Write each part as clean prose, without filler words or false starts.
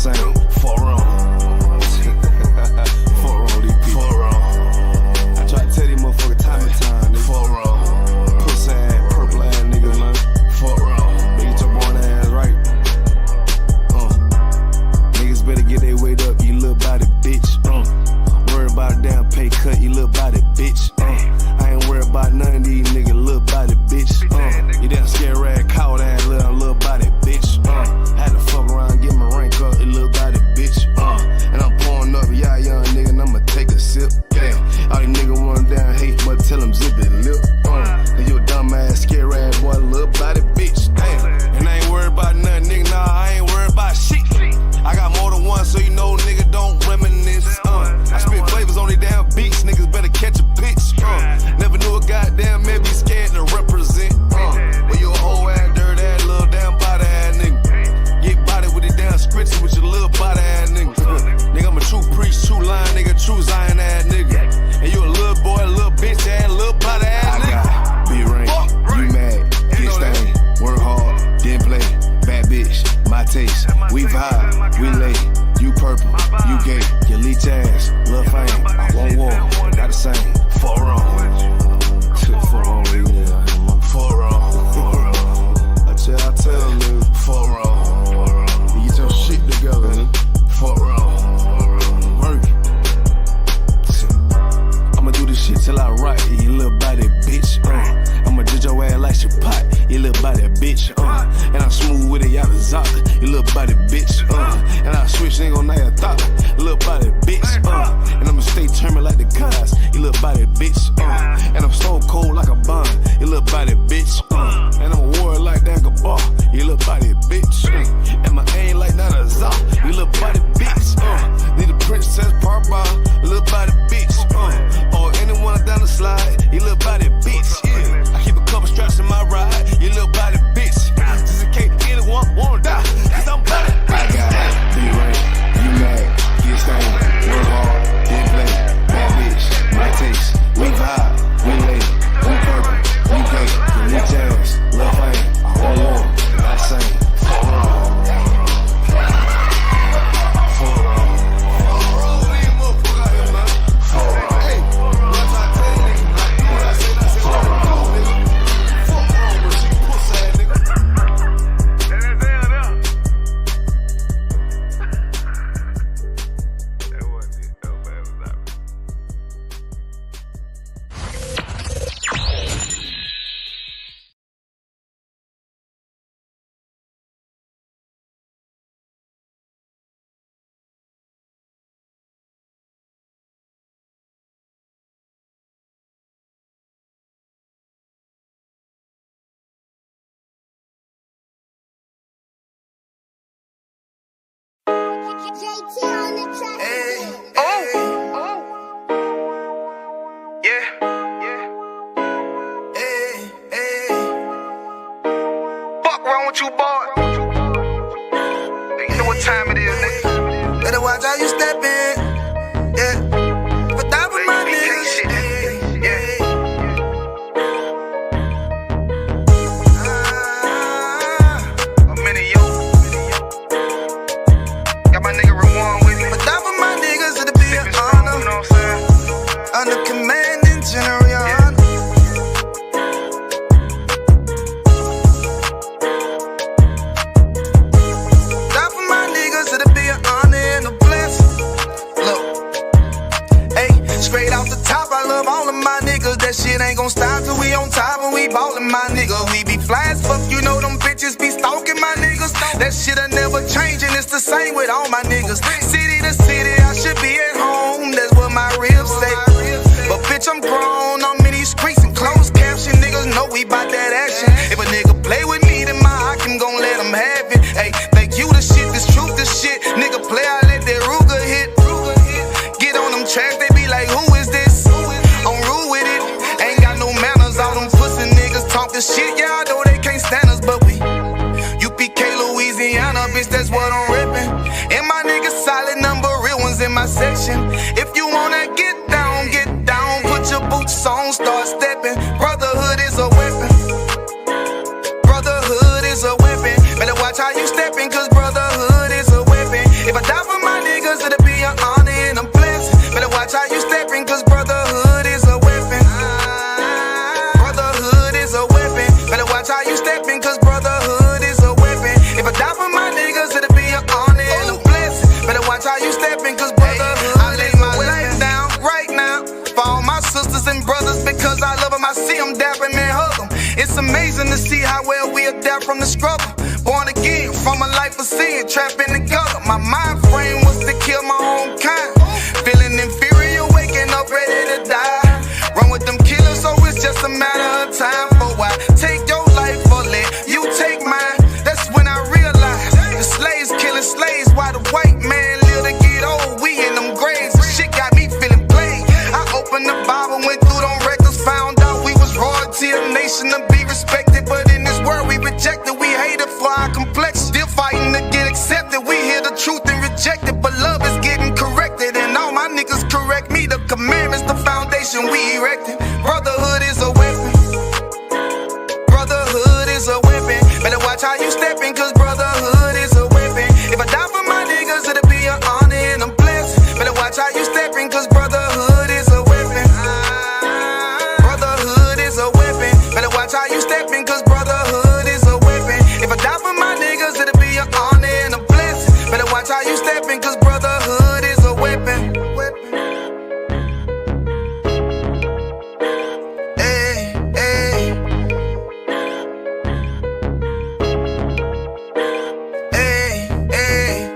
same. Fuck wrong. Fuck wrong, these people. Fuck wrong. I try to tell these motherfuckers time and time, nigga. Fuck wrong. Pussy ass, purple ass nigga, man. Fuck wrong. Better get your born ass right. Niggas better get their weight up, you little body bitch. Worry about a damn pay cut, you little body bitch. I ain't worried about none of these niggas, little body bitch. You damn scare rag, cow ass little body bitch. Had to fuck around, get my rank up, you little body bitch. And I'm pouring up, yeah, young nigga, and I'ma take a sip. Yeah, all these niggas want down hate, but tell them zip it lip. Cause you a dumb ass, scare rag boy, little body bitch. Damn, and I ain't worried about nothing, nigga, nah, I ain't worried about shit. I got more than one, so you know, nigga, don't reminisce. I spit flavors on these damn beats, niggas better catch a pitch. Never knew a goddamn man be scared to represent. Well, you a whole ass, dirt ass, little damn body ass nigga. Get body with the damn scritchy with your little body ass nigga. Nigga, I'm a true priest, true line, nigga, true Zion ass nigga. And you a little boy, little bitch ass, little body ass nigga. I got B-rank, you mad, get stained, work hard, didn't play, bad bitch, my taste, we vibe, we lay, you purple, you gay, you leech ass, lil' fame, I won't walk, not the same, fuck wrong. Fuck wrong, nigga. Fuck wrong. I tell them, nigga, fuck wrong. You get your shit together, nigga. Fuck wrong. Work it. I'ma do this shit till I rock, you little body bitch. I'ma judge your ass like your pot, you little body bitch. And I'm smooth with it, y'all the zock, you little body bitch. And I switch, ain't gon' know your thought, you little body bitch. And I'ma stay turning like the guys, you little body bitch. And I'm so cold like a bomb, you little body bitch. And I'm a warrior like that Gabar, you little body bitch. And my aim like that a zock, you little body bitch. Need a princess part bar, you little body bitch. Or anyone down the slide, you little body bitch. Yeah. I keep a couple straps in my ride, you little body bitch. Just in case anyone wanna die, cause I'm body bitch. I got B-rank, you mad, get stained, work hard, didn't play, bad bitch, my taste, we vibe, we lay, we purple, we gay, you leech ass, lil' fame, I won't walk, not the same, fuck wrong. JT on the track. Fuck wrong with you, boy? You know what time it is, nigga. Better watch how you step in. Yeah. For that with my niggas. I'm in it, yo. Got my nigga Rewan with me. For that with my niggas, it'll be an honor. You know what I'm saying? Under commanding General Honor. Straight off the top, I love all of my niggas. That shit ain't gon' stop till we on top and we ballin', my nigga. We be fly as fuck, you know them bitches be stalking my niggas. That shit'll never change and it's the same with all my niggas. City to city, I should be at home, that's what my ribs say. But bitch, I'm grown, I'm in these streets and closed caption. Niggas know we bout that action. If a nigga play with me, then my Hakim gon' let him have it. Hey, think you the shit, this truth the shit. Nigga play, I let that Ruger hit. Get on them tracks, they be like, who is this? I'm rude with it, ain't got no manners. All them pussy niggas talking shit, yeah, I know they can't stand us, but we UPK, Louisiana, bitch, that's what I'm reppin'. And my niggas solid number, real ones in my section. If you wanna get down, put your boots on, start steppin'. Brotherhood is a weapon. Brotherhood is a weapon. Better watch how you steppin', cause brotherhood is a weapon. If I It's amazing to see how well we adapt from the struggle. Born again from a life of sin, trapped in the gutter. My mind frame was to kill my own kind. Feeling inferior, waking up ready to die. Run with them killers, so it's just a matter of time. For why take your life or let you take mine? That's when I realized the slaves killing slaves while the white man live to get old. We in them graves, the shit got me feeling played. I opened the Bible, went through them records, found out we was royalty, a nation to be respected. But in this world we rejected, we hated for our complexion. Still fighting to get accepted. We hear the truth and reject it, but love is getting corrected. And all my niggas correct me. The commandments, the foundation we erected. Brotherhood is a weapon. Brotherhood is a weapon. Better watch how you steppin', cause brotherhood is a weapon. If I die for my niggas, it'll be an honor and a blessing. Better watch how you steppin', cause brotherhood is a weapon. Brotherhood is a weapon. Better watch how you steppin', cause brotherhood is a weapon. If I die for my niggas, it'll be an honor and a blessing. Better watch how you steppin', cause brotherhood is a weapon. Hey, hey. Hey, hey.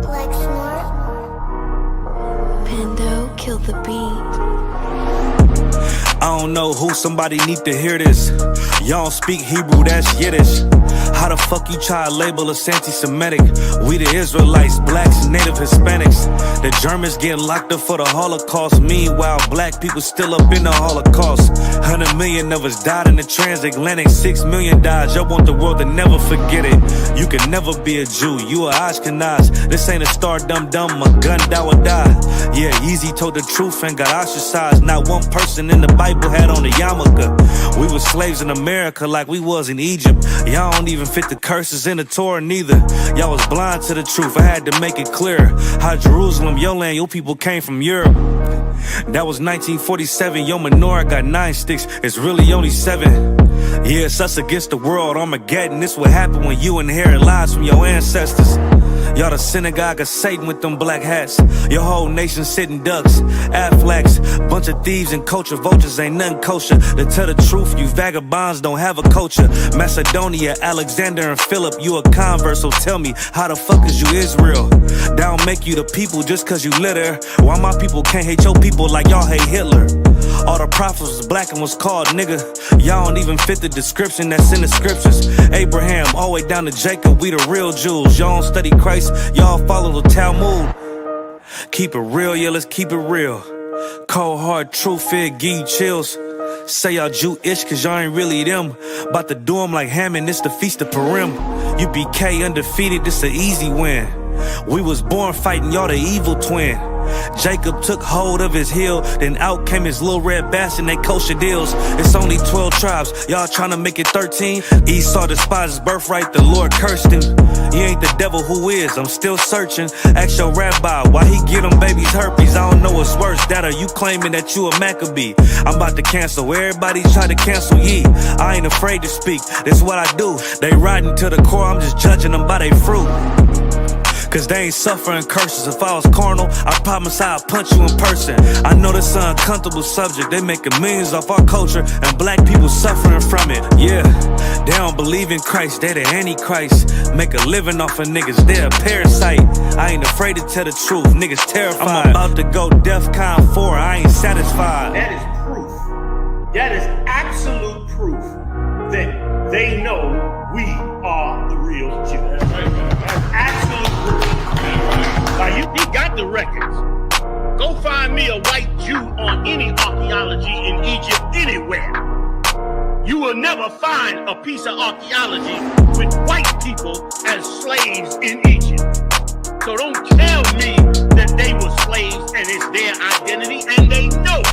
Like smart. Pando, kill the beat. I don't know who, somebody need to hear this. Y'all don't speak Hebrew, that's Yiddish. How the fuck you try to label us anti-Semitic? We the Israelites, blacks, native Hispanics. The Germans getting locked up for the Holocaust. Meanwhile, black people still up in the Holocaust. 100 million of us died in the transatlantic. 6 million died, y'all want the world to never forget it. You can never be a Jew, you a Ashkenaz. This ain't a star dumb, a gun that would die. Yeah, Yeezy told the truth and got ostracized. Not one person in the Bible had on a yarmulke. We was slaves in America like we was in Egypt. Y'all don't even fit the curses in the Torah neither. Y'all was blind to the truth, I had to make it clear. How Jerusalem, your land, your people came from Europe. That was 1947, your menorah got 9 sticks, it's really only 7. Yeah, it's us against the world, Armageddon. This what happened when you inherit lies from your ancestors. Y'all the synagogue of Satan with them black hats. Your whole nation sitting ducks, Aflacs. Bunch of thieves and culture vultures, ain't nothing kosher. To tell the truth, you vagabonds don't have a culture. Macedonia, Alexander and Philip, you a convert, so tell me, how the fuck is you Israel? That don't make you the people just cause you litter. Why my people can't hate your people like y'all hate Hitler? All the prophets was black and was called nigga. Y'all don't even fit the description that's in the scriptures. Abraham, all the way down to Jacob, we the real Jews. Y'all don't study Christ, y'all follow the Talmud. Keep it real, yeah, let's keep it real. Cold hard truth, it give you chills. Say y'all Jewish cause y'all ain't really them. About to do them like Hammond, it's the Feast of Purim. UPK undefeated, this an easy win. We was born fighting, y'all the evil twin. Jacob took hold of his heel, then out came his little red bastard, they kosher deals. It's only 12 tribes, y'all tryna make it 13. Esau despised his birthright, the Lord cursed him. He ain't the devil, who is? I'm still searching. Ask your rabbi, why he get them babies herpes? I don't know what's worse, that or you claiming that you a Maccabee. I'm about to cancel, everybody try to cancel ye. I ain't afraid to speak, this what I do. They riding to the core, I'm just judging them by their fruit. Cause they ain't suffering curses. If I was carnal, I promise I'd punch you in person. I know this an uncomfortable subject. They making millions off our culture and black people suffering from it. Yeah, they don't believe in Christ, they the Antichrist. Make a living off of niggas, they a parasite. I ain't afraid to tell the truth, niggas terrified. I'm about to go DEFCON 4, I ain't satisfied. That is proof. That is absolute proof that they know we are the real Jews. That's right, man. That's absolute proof. Now, he got the records. Go find me a white Jew on any archaeology in Egypt anywhere. You will never find a piece of archaeology with white people as slaves in Egypt. So don't tell me that they were slaves. slaves and it's their identity, and they know it.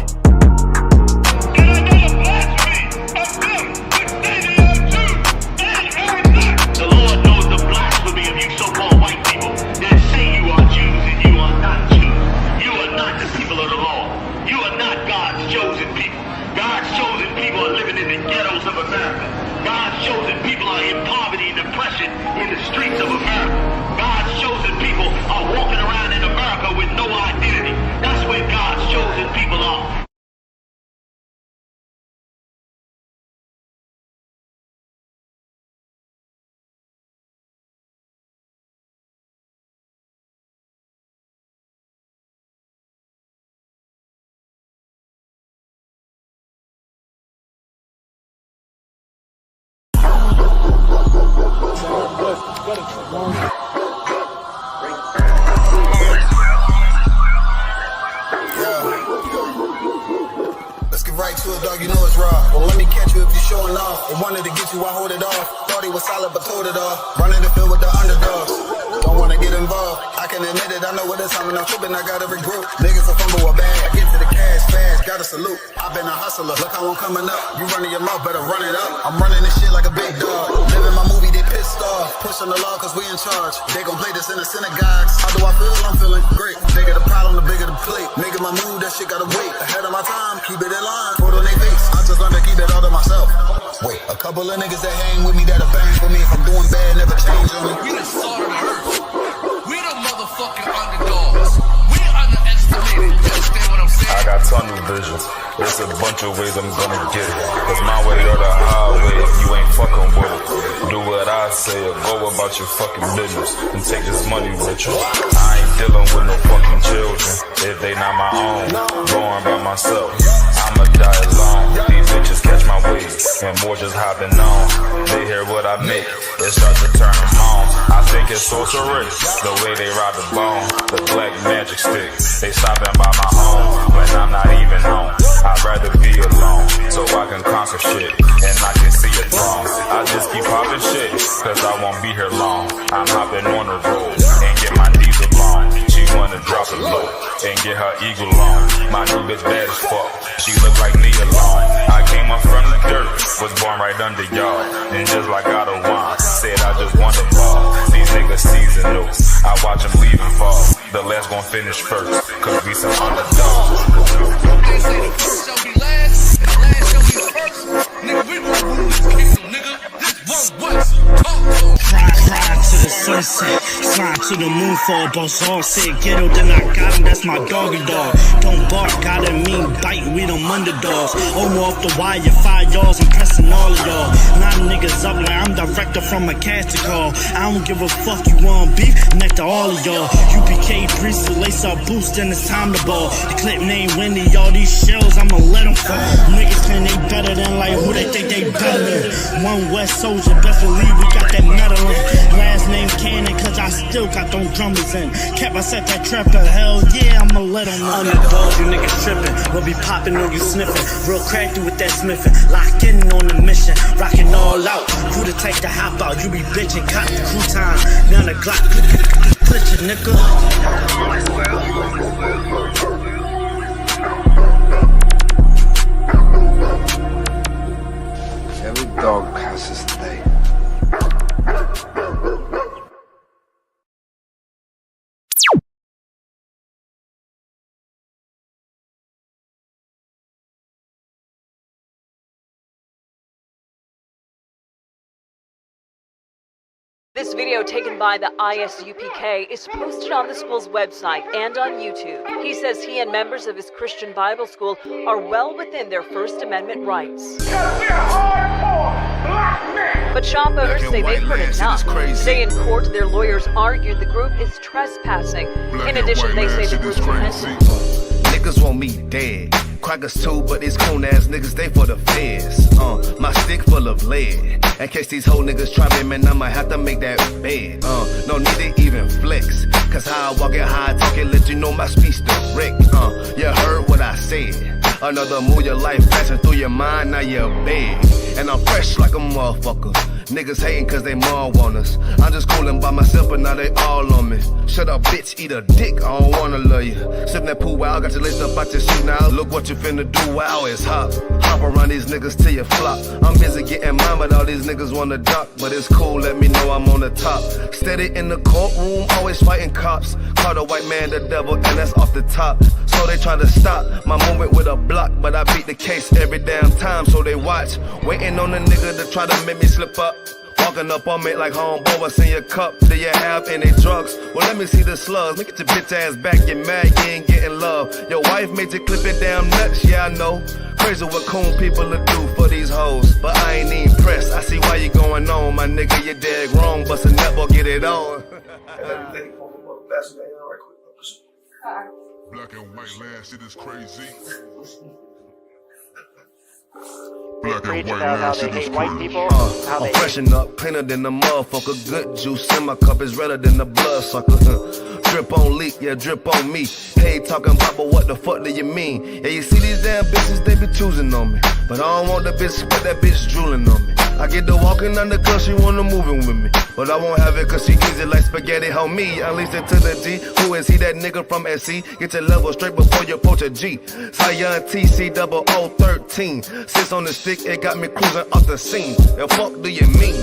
The Lord knows the blasphemy of you so-called white people that say you are Jews and you are not Jews. You are not the people of the law. You are not God's chosen people. God's chosen people are living in the ghettos of America. God's chosen people are in poverty and depression in the streets of America. God's chosen people are walking around in America with no identity. That's where God's chosen people are. Let's get right to it, dog. You know it's raw. Well, let me catch you if you're showing off. They wanted to get you, I hold it off. Thought he was solid, but told it off. Running the field with the underdogs. Don't wanna get involved. I can admit it, I know what it's time, and I'm tripping, I got every group. Niggas a fumble a bag. I get to the cash fast, gotta salute. I've been a hustler, look how I'm coming up. You running your mouth, better run it up. I'm running this shit like a big dog. Living my movie, they pissed off. Pushing the law, cause we in charge. They gon' play this in the synagogues. How do I feel? I'm feeling great. Bigger the problem, the bigger the plate. Making my move, that shit gotta wait. Ahead of my time, keep it in line. Put on their face. I just learned to keep it all to myself. Wait, a couple of niggas that hang with me that'll bang for me. If I'm doing bad, never change on me. We the salt of the earth. We the motherfucking underdogs. We underestimated. You understand what I'm saying? I got tunnel visions. There's a bunch of ways I'm gonna get it. Cause my way or the highway, you ain't fucking with it. Do what I say or go about your fucking business and take this money with you. I ain't dealing with no fucking children if they not my own. Going by myself, I'ma die alone. These bitches catch my wave and more just hopping on. They hear what I make, it starts to turn them on. I think it's sorcery, the way they ride the bone. The black magic stick, they stopping by my home when I'm not even home. I'd rather be alone, so I can conquer shit, and I can see it wrong. I just keep popping shit, cause I won't be here long. I'm hopping on the road, and get my diesel on. She wanna drop it low, and get her eagle on. My new bitch bad as fuck, she look like me alone. I came up from the dirt, was born right under y'all. And just like God of wine, said I just want the ball. These niggas seasonal, I watch them leave and fall. The last gon' finish first, cause we some underdogs. They say the first shall be last, and the last shall be first. Nigga, we gon' rule this kingdom, nigga. This one West. Ride to the sunset, slide to the moon for a boss all said ghetto, then I got him, that's my doggy dog. Don't bark, gotta mean bite, we them underdogs. Over off the wire, 5 yards, I'm pressing all of y'all. 9 niggas up like I'm director from a casting call. I don't give a fuck, you want beef, neck to all of y'all. UPK priest, lace up boost, then it's time to ball. The clip name Wendy, all these shells, I'ma let them fall. Niggas claim they better than like who they think they better than. One West soldier, best believe we got that medal in. Last name Cannon, cause I still got them drummers in. Kept I set that trapper, hell yeah, I'ma let them know. Underdogs, you niggas trippin', we'll be poppin' on you sniffin'. Real crafty with that smithing, lock in on the mission, rockin' all out. Who to take the hop out, you be bitchin', cop the crew time. Now the Glock, glitch it, nigga. Every dog passes today. This video taken by the ISUPK is posted on the school's website and on YouTube. He says he and members of his Christian Bible school are well within their First Amendment rights. But shop owners say they've heard enough. Today in court, their lawyers argued the group is trespassing. In addition, they say the group repented. Niggas want me dead. Crackers too, but these coon ass niggas, they for the feds. My stick full of lead. In case these whole niggas try me, man, I'ma have to make that bed. No need to even flex. Cause how I walk it, how I talk it, let you know my speech direct. You heard what I said. Another move, your life flashing through your mind, now you're big. And I'm fresh like a motherfucker. Niggas hating cause they mom want us. I'm just coolin' by myself, but now they all on me. Shut up, bitch, eat a dick, I don't wanna love you. Sip that poo wow, got you laced up out your shoe now. Look what you finna do, wow, it's hot. Hop around these niggas till you flop. I'm busy getting mine, but all these niggas wanna duck. But it's cool, let me know I'm on the top. Steady in the courtroom, always fighting cops. Call the white man the devil, and that's off the top. So they try to stop my movement with a block, but I beat the case every damn time, so they watch. Waiting on the nigga to try to make me slip up. Walking up on me like homeboy, what's in your cup? Do you have any drugs? Well, let me see the slugs. Make it your bitch ass back, get mad, you ain't getting love. Your wife made you clip it damn nuts, yeah I know. Crazy what coon people will do for these hoes, but I ain't even pressed. I see why you going on, my nigga, you dead wrong. Bust a nut, boy, get it on. Black and white land, shit is crazy. Black and white land, shit is crazy. I'm freshen up, cleaner than the motherfucker. Good juice in my cup is redder than the blood sucker. Drip on leak, yeah, drip on me. Hey, talking about, but what the fuck do you mean? Yeah, you see these damn bitches, they be choosing on me. But I don't want the bitch, but that bitch drooling on me. I get the walking on the cause she wanna moving with me. But I won't have it cause she easy like spaghetti, homie. Unleash it to the G. Who is he, that nigga from SC? Get your level straight before you approach a G. Cyan TC 0013. Sits on the stick, it got me cruising off the scene. The fuck do you mean?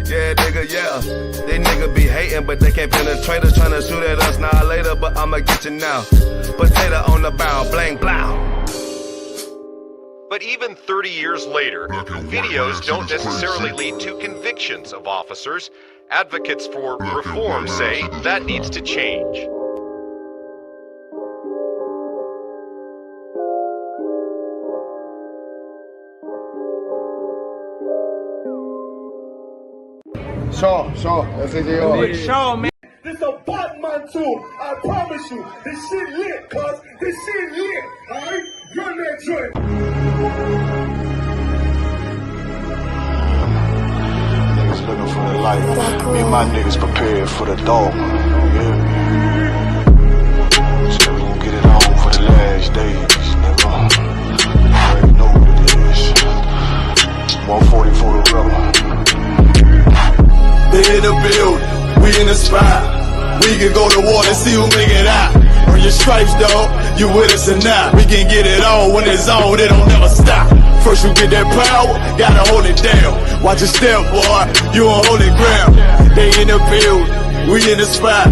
Yeah, nigga, yeah. They nigga be hating, but they can't penetrate us. Tryna shoot at us now later, but I'ma get you now. Potato on the bow, blang, blow. But even 30 years later, videos don't necessarily lead to convictions of officers. Advocates for reform say that needs to change. Shaw, that's it. Shaw, man. This a Batman too. I promise you. This shit lit, cuz. This shit lit. Alright? You're next joint. Niggas looking for the light. Me and my niggas prepared for the dog. Yeah. So we gon' get it on for the last days, nigga. You already know what it is. 140 for the rebel. They in the building, we in the spot. We can go to war and see who make it out. Earn your stripes, dog, you with us or not. We can get it on when it's on, it don't never stop. First you get that power, gotta hold it down. Watch your step, boy, you on holy ground. They in the building, we in the spot.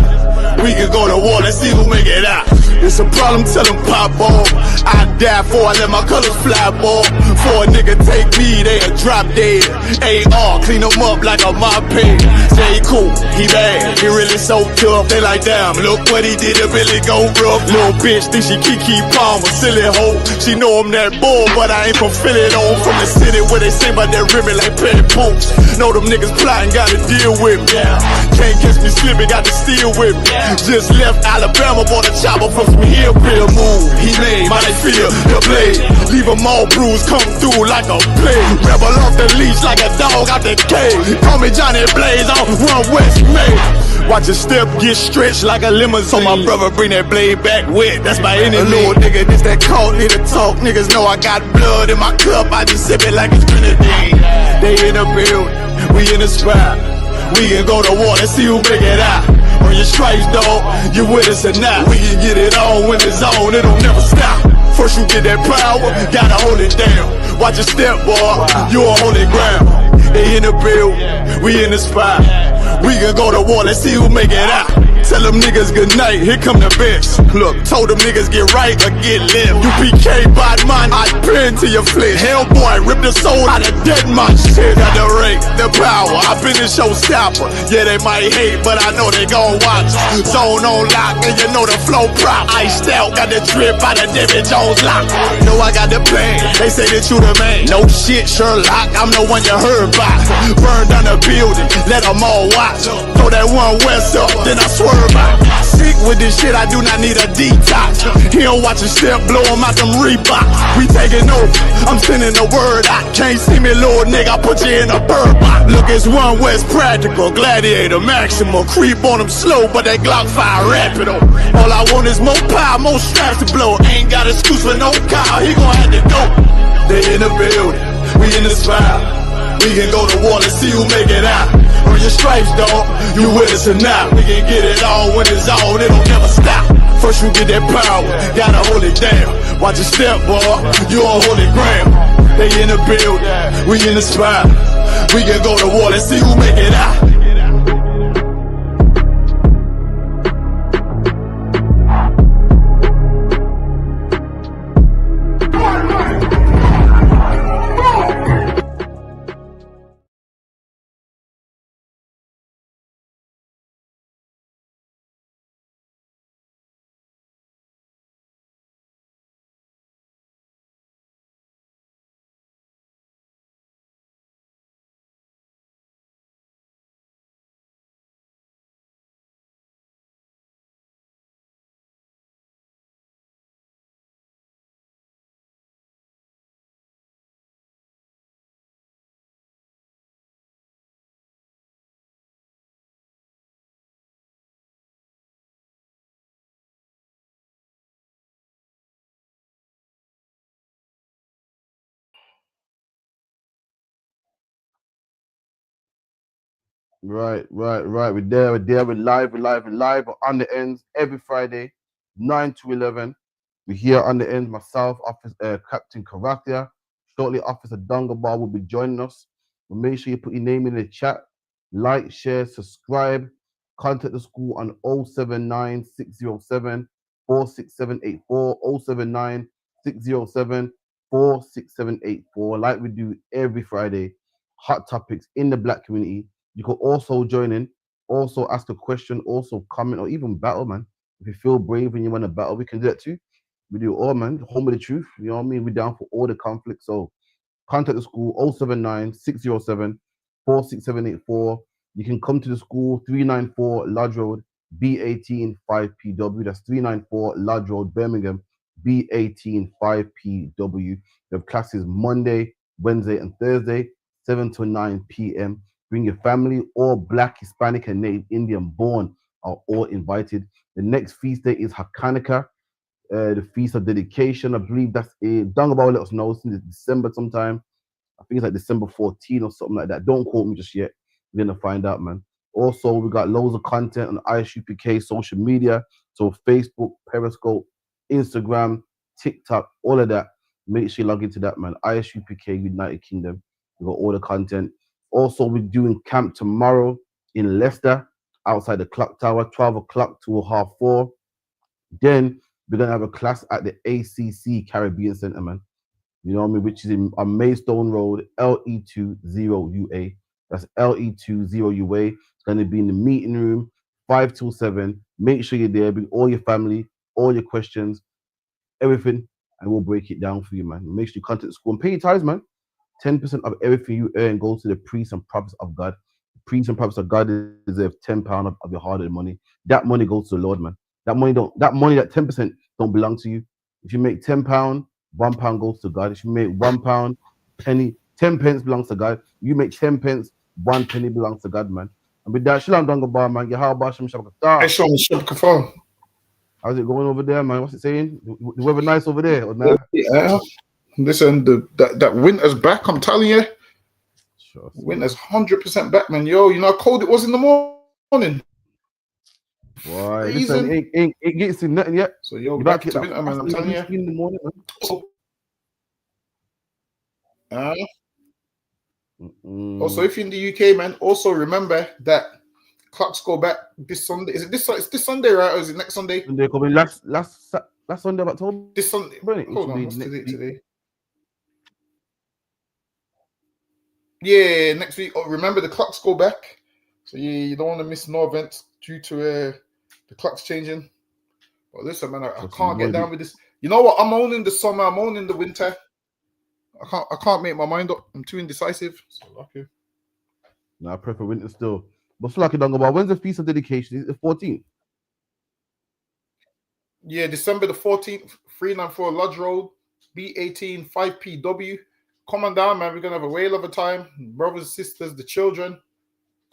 We can go to war and see who make it out. It's a problem, tell them pop off. I die for I let my colors fly, boy. For a nigga take me, they a drop dead. AR, clean them up like a mop pig. Say he cool, he bad, he really so tough. They like, damn, look what he did, it really go rough. Little bitch think she Kiki Palmer, silly hoe. She know I'm that bull, but I ain't from Philly though. From the city where they say about that ribbon like petty poops. Know them niggas plotting, gotta deal with me. Can't catch me slipping, got to steal with me. Just left Alabama, bought a chopper from some hillbill move. He made my feel the blade. Leave them all bruised, come through like a plague. Rebel off the leash like a dog out the cage. Call me Johnny Blaze, I'll run West May. Watch your step get stretched like a limousine. So my brother bring that blade back wet, that's my enemy. A little nigga, this that cult, need to talk. Niggas know I got blood in my cup, I just sip it like it's grenadine. They in the building, we in the spot. We can go to war and see who make it out. On your stripes, dog, you with us or not. We can get it on when it's on, it'll never stop. First you get that power, gotta hold it down. Watch your step, boy, you on holy ground. They in the building, we in the spot. We can go to war, let's see who make it out. Tell them niggas good night, here come the bitch. Look, told them niggas get right or get left. UPK, bad man, I pin to your flesh. Hellboy, rip the soul out of dead man shit. Got the rate, the power, I been a showstopper. Yeah, they might hate, but I know they gon' watch. Zone on lock, and you know the flow prop. Iced out, got the drip out of David Jones lock. Know I got the plan, they say that you the man. No shit, Sherlock, I'm the one you heard about. Burn down the building, let them all watch. Throw that one west up, then I swerve out. Sick with this shit, I do not need a detox. He don't watch a step, blow him out them Reeboks. We taking over, I'm sending the word out. Can't see me, little nigga, I put you in a bird box. Look, it's one West practical, gladiator, maximal. Creep on them slow, but that Glock fire rapido. All I want is more power, more straps to blow. Ain't got excuse for no car, he gon' have to go. They in the building, we in the spot. We can go to war and see who make it out. Earn your stripes, dog. You with us or not? We can get it all when it's on. It don't never stop. First you get that power, gotta hold it down. Watch your step, boy. You on holy ground. They in the building, we in the spot. We can go to war and see who make it out. Right. We're there. We're live. We're live on the ends every Friday, 9 to 11. We're here on the ends. Myself, Captain Karakia, shortly Officer Dungabar will be joining us. But make sure you put your name in the chat, like, share, subscribe. Contact the school on 079 607 46784, 079 607 46784, like we do every Friday. Hot topics in the black community. You can also join in, also ask a question, also comment, or even battle, man. If you feel brave and you want to battle, we can do that too. We do it all, man. Home of the truth. You know what I mean? We're down for all the conflicts. So contact the school 079 607 46784. You can come to the school 394 Lodge Road, B18 5PW. That's 394 Lodge Road, Birmingham, B18 5PW. We have classes Monday, Wednesday, and Thursday, 7 to 9 p.m. Bring your family. All Black, Hispanic, and Native Indian born are all invited. The next feast day is Hakanaka, the Feast of Dedication. I believe that's it. Dungabow let us know. It's in December sometime. I think it's like December 14 or something like that. Don't quote me just yet. We're going to find out, man. Also, we got loads of content on ISUPK social media. So Facebook, Periscope, Instagram, TikTok, all of that. Make sure you log into that, man. ISUPK United Kingdom. We got all the content. Also, we're doing camp tomorrow in Leicester, outside the clock tower, 12 o'clock to 4:30. Then we're going to have a class at the ACC Caribbean Center, man. You know what I mean? Which is on Maidstone Road, LE20UA. That's LE20UA. It's going to be in the meeting room, 5 till 7. Make sure you're there. Bring all your family, all your questions, everything, and we'll break it down for you, man. Make sure you contact the school and pay your tithes, man. 10% of everything you earn goes to the priests and prophets of God. The priests and prophets of God deserve £10 of your hard-earned money. That money goes to the Lord, man. That 10% don't belong to you. If you make £10, £1 goes to God. If you make £1, penny, 10 pence belongs to God. You make 10 pence, 1 penny belongs to God, man. And with that, Shalom Dungabar, man. Hey, Shalom. How's it going over there, man? What's it saying? The weather nice over there or nah? Yeah. Listen, that winter's back, I'm telling you. Sure, winter's 100% back, man. Yo, you know how cold it was in the morning? Why? Listen, it gets to nothing yet. So, yo, back to winter, man. I'm telling you. In the morning, man. Also, if you're in the UK, man, also remember that clocks go back this Sunday. Is it this? It's this Sunday, right? Or is it next Sunday? Sunday coming last Sunday of October. This Sunday. Hold on, what's today? Yeah, next week. Oh, remember the clocks go back, so you don't want to miss no events due to the clocks changing. But listen, man, I can't get down with this. You know what? I'm owning the summer. I'm owning the winter. I can't make my mind up. I'm too indecisive. So lucky. I prefer winter still. But lucky Dungabar, when's the Feast of Dedication? Is it the 14th? Yeah, December the 14th, 394 Lodge Road, B18 5PW. Come on down, man. We're gonna have a whale of a time. Brothers, sisters, the children.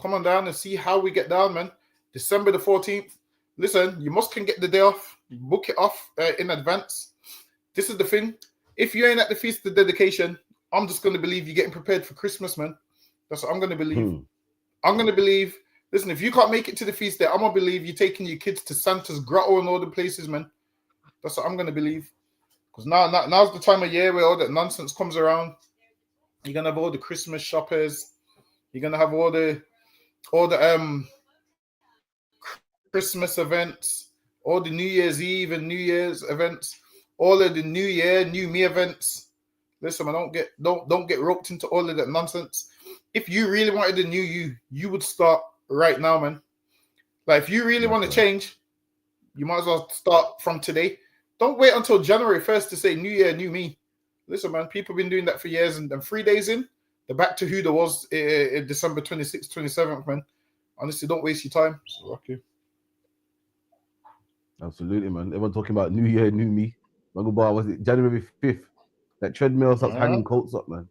Come on down and see how we get down, man. December the 14th. Listen, you can get the day off. Book it off in advance. This is the thing. If you ain't at the Feast of Dedication, I'm just going to believe you're getting prepared for Christmas, man. That's what I'm going to believe. I'm going to believe. Listen, if you can't make it to the feast day, I'm going to believe you're taking your kids to Santa's grotto and all the places, man. That's what I'm going to believe. Because now's the time of year where all that nonsense comes around. You're going to have all the Christmas shoppers. You're going to have all the Christmas events, all the New Year's Eve and New Year's events, all of the New Year, New Me events. Listen, man, don't get roped into all of that nonsense. If you really wanted a new you would start right now, man. Like if you really want to change, you might as well start from today. Don't wait until January 1st to say New Year, New Me. Listen, man, people have been doing that for years, and 3 days in, they're back to who there was in December 26th, 27th, man. Honestly, don't waste your time. Okay. Absolutely, man. Everyone talking about New Year, New Me. Was it January 5th? That treadmill stops hanging coats up, man.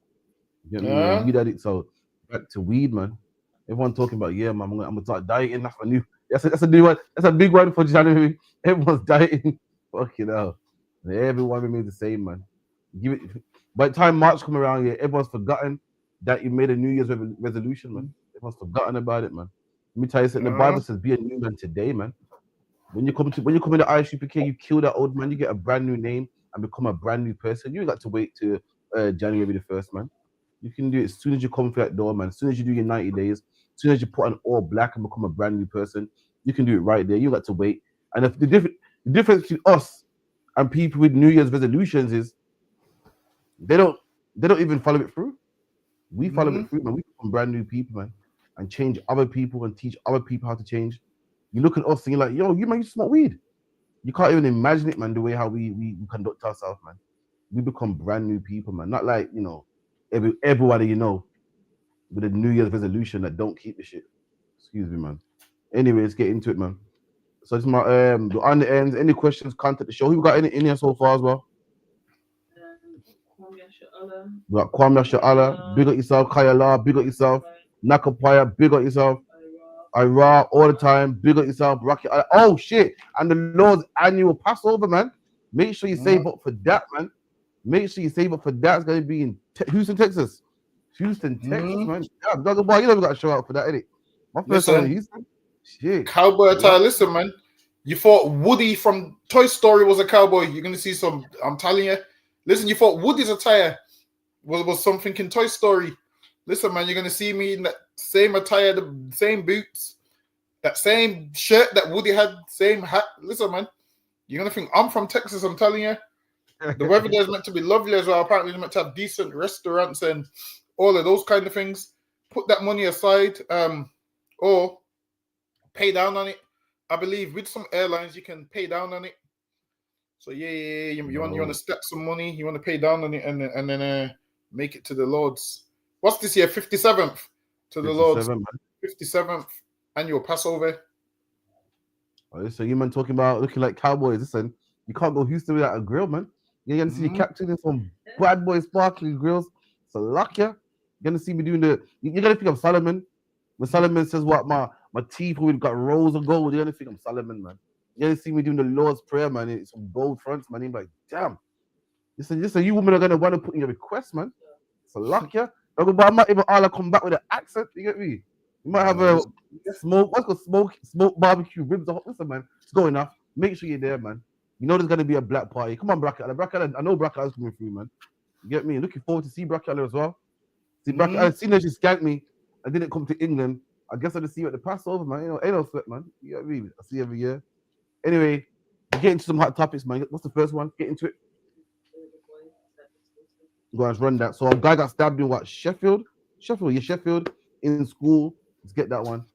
You get me? Weed addict, so back to weed, man. Everyone talking about, yeah, man, I'm gonna start dieting. That's a new one. That's a big one for January. Everyone's dieting. Fucking hell. Everyone remains the same, man. By the time March come around, yeah, everyone's forgotten that you made a New Year's resolution, man. Everyone's forgotten about it, man. Let me tell you something. The Bible says, "Be a new man today, man." When you come in the ISUPK, you kill that old man. You get a brand new name and become a brand new person. You ain't got to wait to January the 1st, man. You can do it as soon as you come through that door, man. As soon as you do your 90 days, as soon as you put on all black and become a brand new person, you can do it right there. You got to wait. And if the difference between us and people with New Year's resolutions is they don't even follow it through. We follow it through, man. We become brand new people, man, and change other people and teach other people how to change. You look at us and you're like, yo, you smoke weed. You can't even imagine it, man, the way how we conduct ourselves, man. We become brand new people, man. Not like, everybody with a New Year's resolution that don't keep the shit. Excuse me, man. Anyway, let's get into it, man. So it's my on the ends. Any questions, contact the show. Who got in here so far as well? We got Kwame Sha'ala, big up yourself. Kayala, big up yourself. Nakapaya, big up yourself. Ira, all the time, big up yourself. Rocky. Oh shit! And the Lord's annual Passover, man. Make sure you save up for that, man. Make sure you save up for that. It's gonna be in Houston, Texas. Houston, Texas, man. Yeah, Dog Boy, you never got to show up for that, innit? My first time in Houston. Shit. Cowboy attire. Listen, man. You thought Woody from Toy Story was a cowboy. You're gonna see some. I'm telling you. Listen, you thought Woody's attire was something in Toy Story. Listen, man, you're gonna see me in that same attire, the same boots, that same shirt that Woody had, same hat. Listen, man, you're gonna think I'm from Texas. I'm telling you, the weather there is meant to be lovely as well. Apparently, it's meant to have decent restaurants and all of those kind of things. Put that money aside, or pay down on it. I believe with some airlines you can pay down on it. So you want to stack some money, you want to pay down on it, and then make it to the Lord's. What's this year? 57th to the Lord's. 57th annual Passover. So you man talking about looking like cowboys. Listen, you can't go Houston without a grill, man. You're gonna see the captain in some bad boy sparkling grills. So luck ya. You're gonna see me doing you're gonna think I'm Solomon. When Solomon says what my teeth we've got rows of gold, you're gonna think I'm Solomon, man. You're gonna see me doing the Lord's Prayer, man. It's some gold fronts, man. You're like, damn. Listen, you women are gonna want to put in your request, man. So luck ya. But I might even all come back with an accent. You get me? You might have a smoke barbecue ribs. Listen, man, it's going enough. Make sure you're there, man. You know there's gonna be a black party. Come on, Brackett. I know Brackett is coming through, man. You get me? Looking forward to see Brackett as well. See Brackett. I seen her, she skanked me. I didn't come to England. I guess I'll just see you at the Passover, man. Ain't no sweat, man. You get me? I see you every year. Anyway, get into some hot topics, man. What's the first one? Get into it. Go and run that. So a guy got stabbed in what? Sheffield, in school. Let's get that one.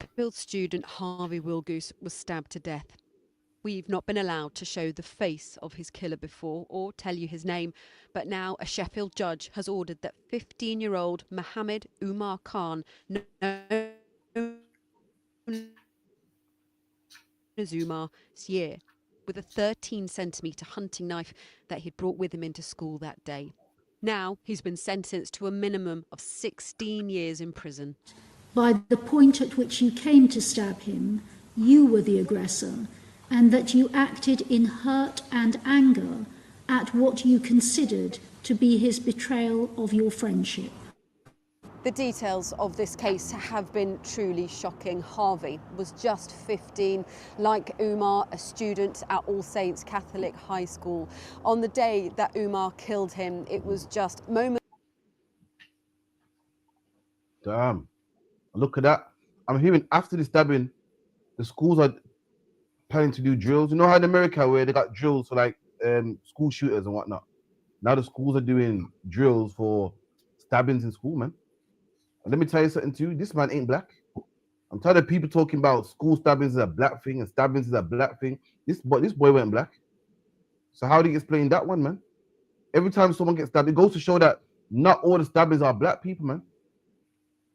Sheffield student Harvey Wilgoose was stabbed to death. We've not been allowed to show the face of his killer before or tell you his name, but now a Sheffield judge has ordered that 15-year-old Mohammed Umar Khan, known as Umar Sier, with a 13-centimetre hunting knife that he'd brought with him into school that day. Now he's been sentenced to a minimum of 16 years in prison. By the point at which you came to stab him, you were the aggressor, and that you acted in hurt and anger at what you considered to be his betrayal of your friendship? The details of this case have been truly shocking. Harvey was just 15, like Umar, a student at All Saints Catholic High School. On the day that Umar killed him, it was just moments. Damn. Look at that. I'm hearing after the stabbing, the schools are planning to do drills. You know how in America where they got drills for like school shooters and whatnot. Now the schools are doing drills for stabbings in school, man. And let me tell you something too. This man ain't black. I'm tired of people talking about school stabbings is a black thing and stabbings is a black thing. This boy went black. So how do you explain that one, man? Every time someone gets stabbed, it goes to show that not all the stabbings are black people, man.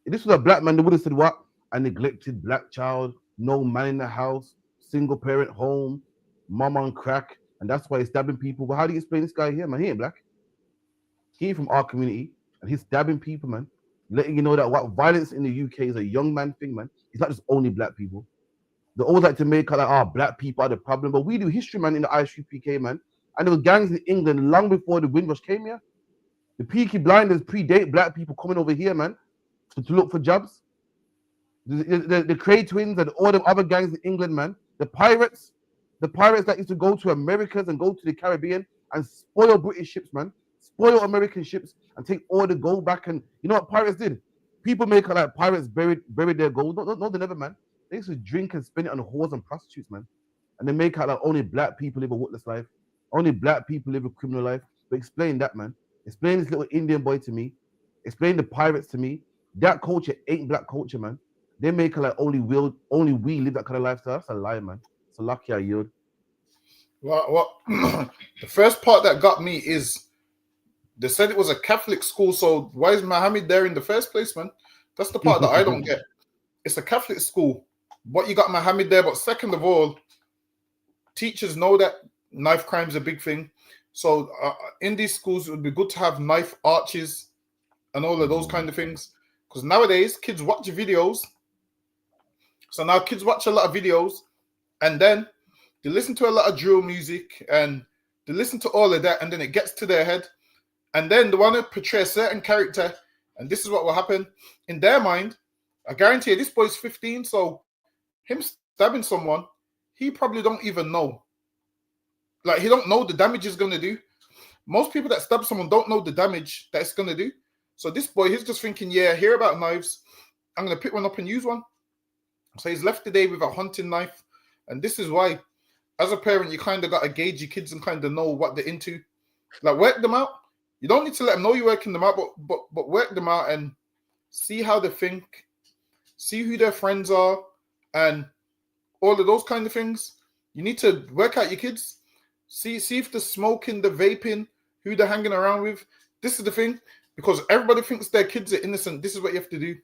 If this was a black man, they would have said what? A neglected black child, no man in the house, single parent home, mom on crack, and that's why he's stabbing people. But how do you explain this guy here, man? He ain't black. He ain't from our community, and he's stabbing people, man. Letting you know that what violence in the UK is a young man thing, man. It's not just only black people. They always like to make out like, black people are the problem, but we do history, man, in the ISUPK, man. And there were gangs in England long before the Windrush came here. The Peaky Blinders predate black people coming over here, man, to look for jobs. The Cray Twins and all the other gangs in England, man. The pirates that used to go to Americas and go to the Caribbean and spoil British ships, man. Spoil American ships and take all the gold back. And you know what pirates did? People make it like pirates buried their gold. No, they never, man. They used to drink and spend it on whores and prostitutes, man. And they make out like only black people live a witless life. Only black people live a criminal life. But explain that, man. Explain this little Indian boy to me. Explain the pirates to me. That culture ain't black culture, man. They make it like only we live that kind of lifestyle. That's a lie, man. It's a lucky I yield. Well, the first part that got me is they said it was a Catholic school, so why is Mohammed there in the first place, man? That's the part that I don't get. It's a Catholic school, but you got Mohammed there. But second of all, teachers know that knife crime is a big thing. So in these schools, it would be good to have knife arches and all of those kind of things. Because nowadays, kids watch videos. So now kids watch a lot of videos and then they listen to a lot of drill music and they listen to all of that and then it gets to their head. And then they want to portray a certain character. And this is what will happen. In their mind, I guarantee you, this boy's 15. So him stabbing someone, he probably don't even know. Like, he don't know the damage he's going to do. Most people that stab someone don't know the damage that it's going to do. So this boy, he's just thinking, yeah, I hear about knives. I'm going to pick one up and use one. So he's left the day with a hunting knife. And this is why, as a parent, you kind of got to gauge your kids and kind of know what they're into. Like, work them out. You don't need to let them know you're working them out, but work them out and see how they think. See who their friends are and all of those kind of things. You need to work out your kids. See if they're smoking, the vaping, who they're hanging around with. This is the thing. Because everybody thinks their kids are innocent. This is what you have to do.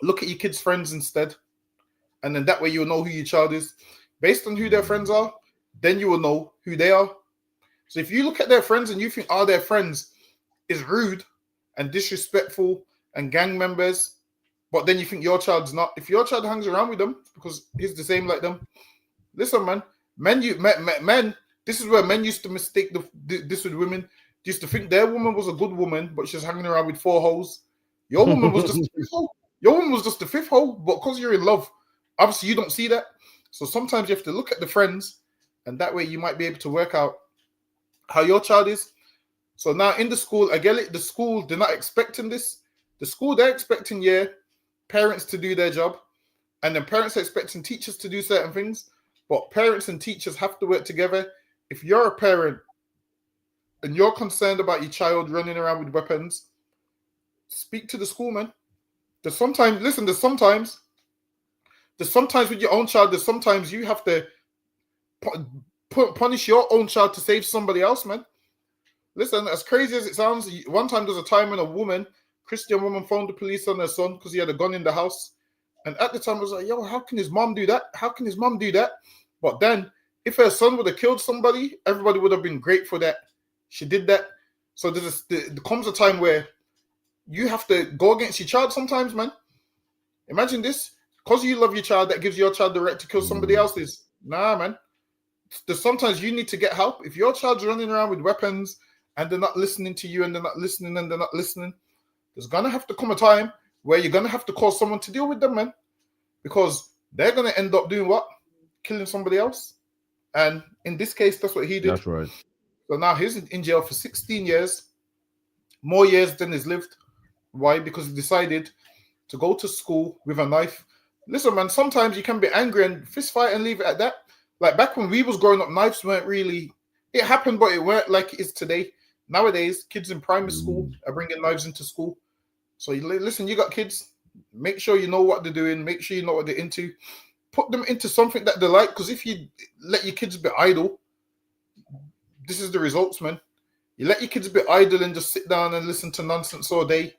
Look at your kids' friends instead. And then that way you'll know who your child is. Based on who their friends are, then you will know who they are. So if you look at their friends and you think, their friends is rude and disrespectful and gang members, but then you think your child's not. If your child hangs around with them because he's the same like them, listen, man. Men, this is where men used to mistake this with women. They used to think their woman was a good woman, but she's hanging around with 4 hoes. Your woman was just the 5th hoe. Your woman was just the 5th hoe, but because you're in love, obviously you don't see that. So sometimes you have to look at the friends, and that way you might be able to work out how your child is. So now in the school, I get it. The school, they're not expecting this. The school, they're expecting, parents to do their job. And then parents are expecting teachers to do certain things. But parents and teachers have to work together. If you're a parent and you're concerned about your child running around with weapons, speak to the school, man. There's sometimes with your own child, there's sometimes you have to punish your own child to save somebody else, man. Listen, as crazy as it sounds, one time there was a time when a Christian woman phoned the police on her son because he had a gun in the house. And at the time, I was like, yo, how can his mom do that? How can his mom do that? But then, if her son would have killed somebody, everybody would have been grateful that she did that. So there comes a time where you have to go against your child sometimes, man. Imagine this. Because you love your child, that gives your child the right to kill somebody else's. Nah, man. sometimes you need to get help. If your child's running around with weapons and they're not listening to you and they're not listening, there's gonna have to come a time where you're gonna have to call someone to deal with them, man, because they're gonna end up doing what? Killing somebody else. And in this case, that's what he did. That's right. So now he's in jail for 16 years, more years than he's lived. Why? Because he decided to go to school with a knife. Listen, man, sometimes you can be angry and fist fight and leave it at that. Like back when we was growing up, knives weren't really, it happened, but it weren't like it is today. Nowadays, kids in primary school are bringing knives into school. So listen, you got kids, make sure you know what they're doing, make sure you know what they're into. Put them into something that they like, because if you let your kids be idle, this is the results, man. You let your kids be idle and just sit down and listen to nonsense all day,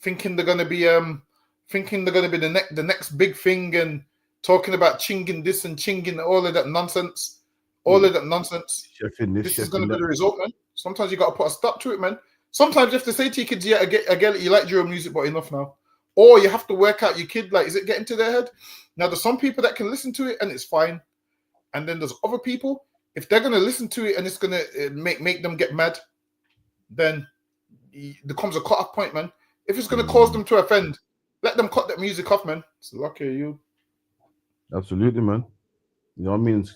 thinking they're gonna be the next big thing and talking about chinging this and chinging all of that nonsense. This is gonna be the result, man. Sometimes you gotta put a stop to it, man. Sometimes you have to say to your kids, yeah, I get it, you like drill music, but enough now. Or you have to work out your kid, like, is it getting to their head? Now, there's some people that can listen to it and it's fine. And then there's other people, if they're going to listen to it and it's going to make them get mad, then there comes a cut-off point, man. If it's going to cause them to offend, let them cut that music off, man. It's lucky you. Absolutely, man. You know what I mean? Let's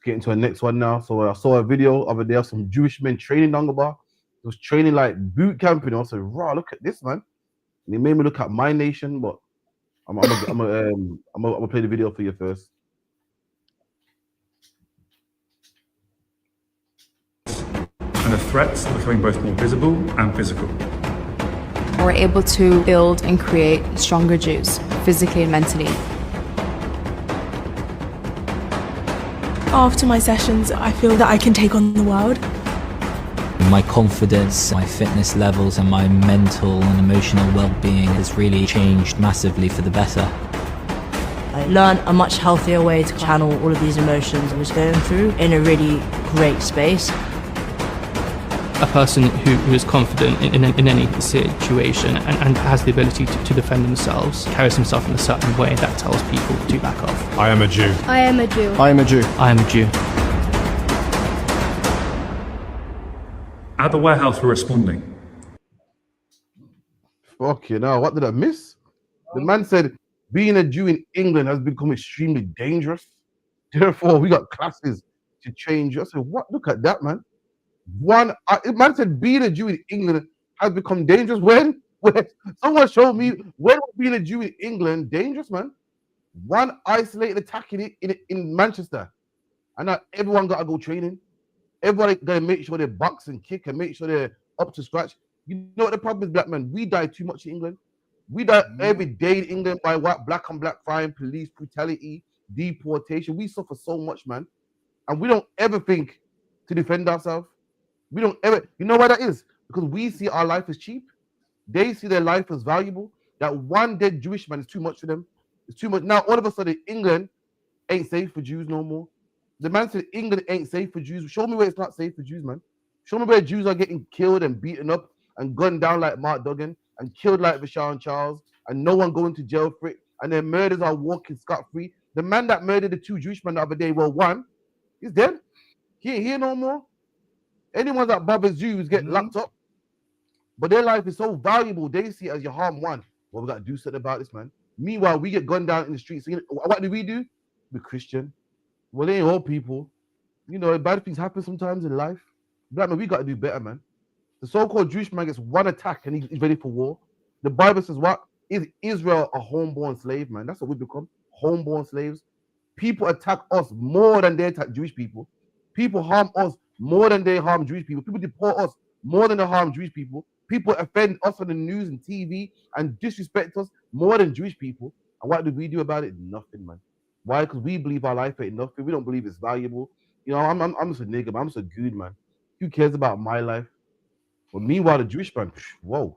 get into the next one now. So I saw a video of a day of some Jewish men training Dangaba. It was training like boot camping. I said, "Raw, look at this, man." And it made me look at my nation, but I'm gonna play the video for you first. And the threats are becoming both more visible and physical. We're able to build and create stronger Jews, physically and mentally. After my sessions, I feel that I can take on the world. My confidence, my fitness levels, and my mental and emotional well-being has really changed massively for the better. I learned a much healthier way to channel all of these emotions I was going through in a really great space. A person who is confident in any situation and has the ability to defend themselves, carries himself in a certain way that tells people to back off. I am a Jew. I am a Jew. I am a Jew. I am a Jew. At the warehouse, we're responding. Fuck you know, what did I miss? The man said being a Jew in England has become extremely dangerous. Therefore, we got classes to change. I said, what? Look at that, man. Man said being a Jew in England has become dangerous. When someone showed me when being a Jew in England dangerous, man. One isolated attack in Manchester, and now everyone got to go training. Everybody gotta make sure they box and kick and make sure they're up to scratch. You know what the problem is, black man? We die too much in England. We die every day in England by what? Black on black crime, police brutality, deportation. We suffer so much, man. And we don't ever think to defend ourselves. We don't ever. You know why that is? Because we see our life as cheap. They see their life as valuable. That one dead Jewish man is too much for them. It's too much. Now, all of a sudden, England ain't safe for Jews no more. The man said England ain't safe for Jews. Show me where it's not safe for Jews, man. Show me where Jews are getting killed and beaten up and gunned down like Mark Duggan and killed like Vashon Charles and no one going to jail for it and their murders are walking scot-free. The man that murdered the two Jewish men the other day, well, one, he's dead. He ain't here no more. Anyone that bothers Jews get locked up. But their life is so valuable, they see it as your harm one. Well, we got to do something about this, man. Meanwhile, we get gunned down in the streets. So, you know, what do? We're Christian. Well, they ain't all people. You know, bad things happen sometimes in life. Black man, we got to do better, man. The so-called Jewish man gets one attack and he's ready for war. The Bible says what? Is Israel a homeborn slave, man? That's what we become, homeborn slaves. People attack us more than they attack Jewish people. People harm us more than they harm Jewish people. People deport us more than they harm Jewish people. People offend us on the news and TV and disrespect us more than Jewish people. And what do we do about it? Nothing, man. Why? Because we believe our life ain't nothing. We don't believe it's valuable. You know, I'm just a nigga, man. I'm just a good man. Who cares about my life? But meanwhile, the Jewish man, whoa,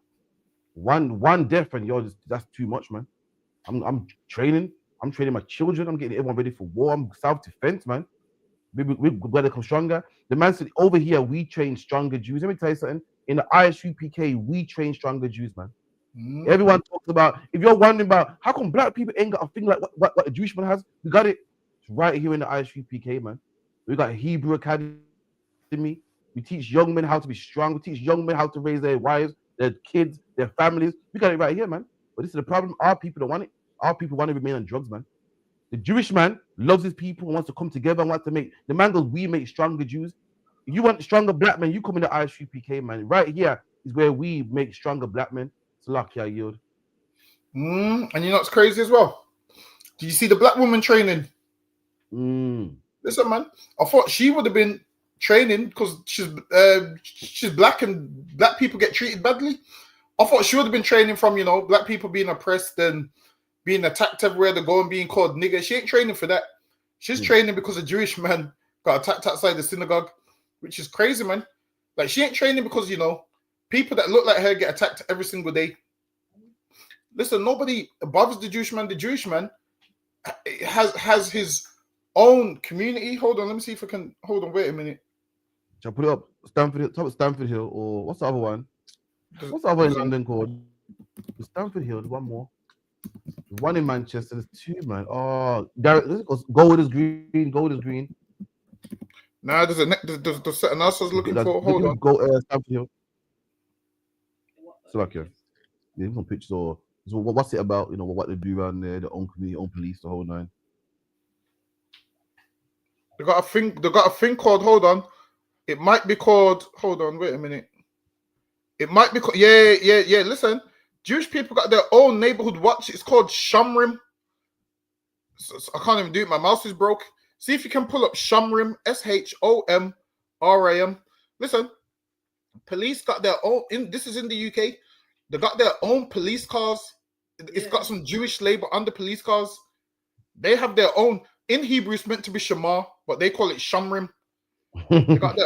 one death and that's too much, man. I'm training my children. I'm getting everyone ready for war. I'm self-defense, man. We've got to come stronger. The man said, over here, we train stronger Jews. Let me tell you something. In the ISUPK, we train stronger Jews, man. Everyone talks about, if you're wondering about how come black people ain't got a thing like what a Jewish man has, we got it. It's right here in the ISUPK, man. We got Hebrew Academy. We teach young men how to be strong. We teach young men how to raise their wives, their kids, their families. We got it right here, man. But this is the problem. Our people don't want it. Our people want to remain on drugs, man. The Jewish man loves his people, wants to come together, and wants to make the man goes, we make stronger Jews. If you want stronger black men, you come in the ISUPK, man. Right here is where we make stronger black men. It's lucky I yield. And you know what's crazy as well? Do you see the black woman training? Listen, man, I thought she would have been training because she's black and black people get treated badly. I thought she would have been training from, you know, black people being oppressed and being attacked everywhere they go and being called nigger. She ain't training for that. She's training because a Jewish man got attacked outside the synagogue, which is crazy, man. Like, she ain't training because, you know, people that look like her get attacked every single day. Listen, nobody bothers the Jewish man. The Jewish man has his own community. Hold on, let me see if I can. Hold on, wait a minute. Shall I put it up? Stamford Hill, top of Stamford Hill, or what's the other one? What's the other in London called? Stamford Hill, there's one more. One in Manchester, there's two, man. Oh, Gold is green, Gold is green. Nah, there's something else I was looking for. Hold on. Go Stamford Hill. So like, yeah, some pictures or so what's it about? You know what they do around there, their own community, own police, the whole nine. They got a thing called. Hold on, it might be called. Hold on, wait a minute. It might be called. Yeah. Listen, Jewish people got their own neighborhood watch. It's called Shamrim. So I can't even do it. My mouse is broke. See if you can pull up Shamrim. SHOMRAM. Listen, police got their own. This is in the UK. They got their own police cars. It's got some Jewish label on the police cars. They have their own. In Hebrew, it's meant to be Shema, but they call it Shamrim. They got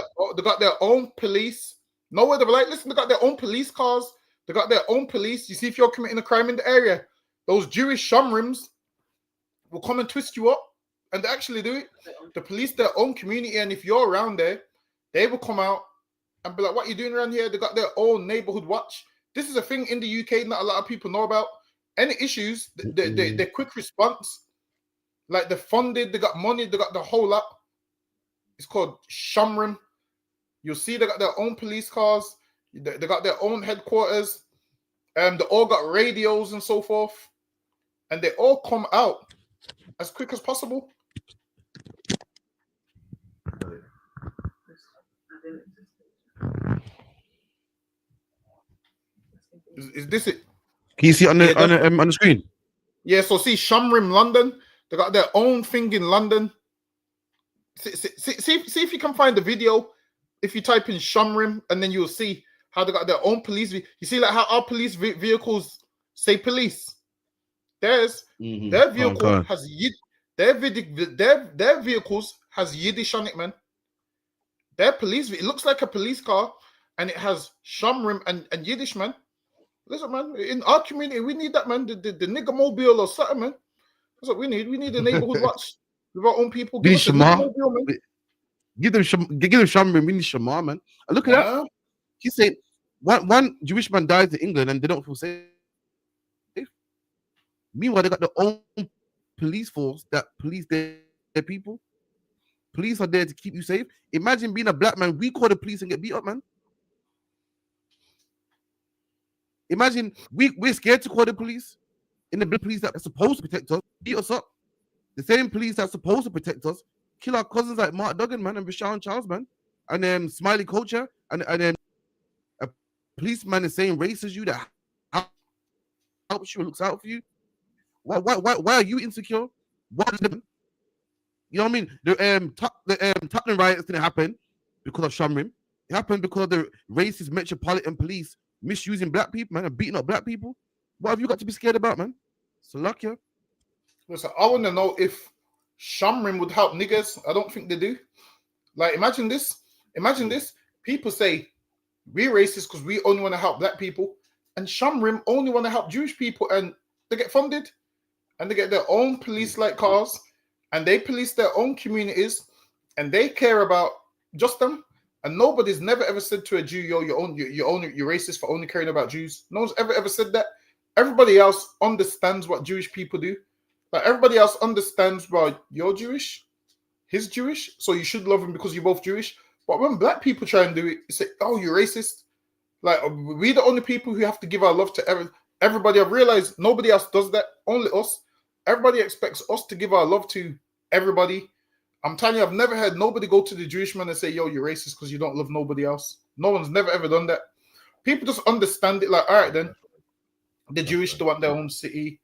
their own police. Nowhere they're like, listen, they got their own police cars. They got their own police. You see, if you're committing a crime in the area, those Jewish Shamrims will come and twist you up, and they actually do it. The police, their own community, and if you're around there, they will come out and be like, "What are you doing around here?" They got their own neighborhood watch. This is a thing in the UK not a lot of people know about. Any issues, they quick response. Like, they're funded, they got money, they got the whole lot. It's called Shamrim. You'll see they got their own police cars. They got their own headquarters. They all got radios and so forth. And they all come out as quick as possible. Is this it? Can you see it on the screen? Yeah, so see Shamrim London. They got their own thing in London. See if you can find the video. If you type in Shamrim, and then you'll see how they got their own police. You see, like, how our police vehicles say police. Their vehicle has their vehicles has Yiddish on it, man. Their police, it looks like a police car, and it has Shamrim and Yiddish, man. Listen, man, in our community, we need that, man. The nigger mobile or something, man. That's what we need. We need a neighborhood watch with our own people. Give us a nigger mobile, man. Give them Shamrim. We need Shema, man. And look at that. He said one Jewish man dies in England and they don't feel safe. Meanwhile, they got their own police force that police their people. Police are there to keep you safe. Imagine being a black man. We call the police and get beat up, man. Imagine we're scared to call the police. And the police that are supposed to protect us beat us up. The same police that's supposed to protect us kill our cousins like Mark Duggan, man, and Rashawn Charles, man, and then Smiley Culture, and then a policeman the same race as you that helps you and looks out for you. Why are you insecure? What? You know what I mean? The Tottenham riots didn't happen because of Shamrim. It happened because of the racist metropolitan police misusing black people, man, and beating up black people. What have you got to be scared about, man? So lucky. Listen, I want to know if Shamrim would help niggers. I don't think they do. Like, imagine this. Imagine this. People say we're racist because we only want to help black people, and Shamrim only want to help Jewish people, and they get funded, and they get their own police-like cars, and they police their own communities, and they care about just them. And nobody's never ever said to a Jew, "Yo, you're racist for only caring about Jews." No one's ever said that. Everybody else understands what Jewish people do. Like, everybody else understands, well, you're Jewish. he's Jewish, so you should love him because you're both Jewish. But when black people try and do it, you say, oh, you're racist. Like, we're the only people who have to give our love to everybody. I've realized nobody else does that, only us. Everybody expects us to give our love to everybody. I'm telling you, I've never had nobody go to the Jewish man and say, yo, you're racist because you don't love nobody else. No one's never ever done that. People just understand it like, all right, then. The Jewish, they want their own city.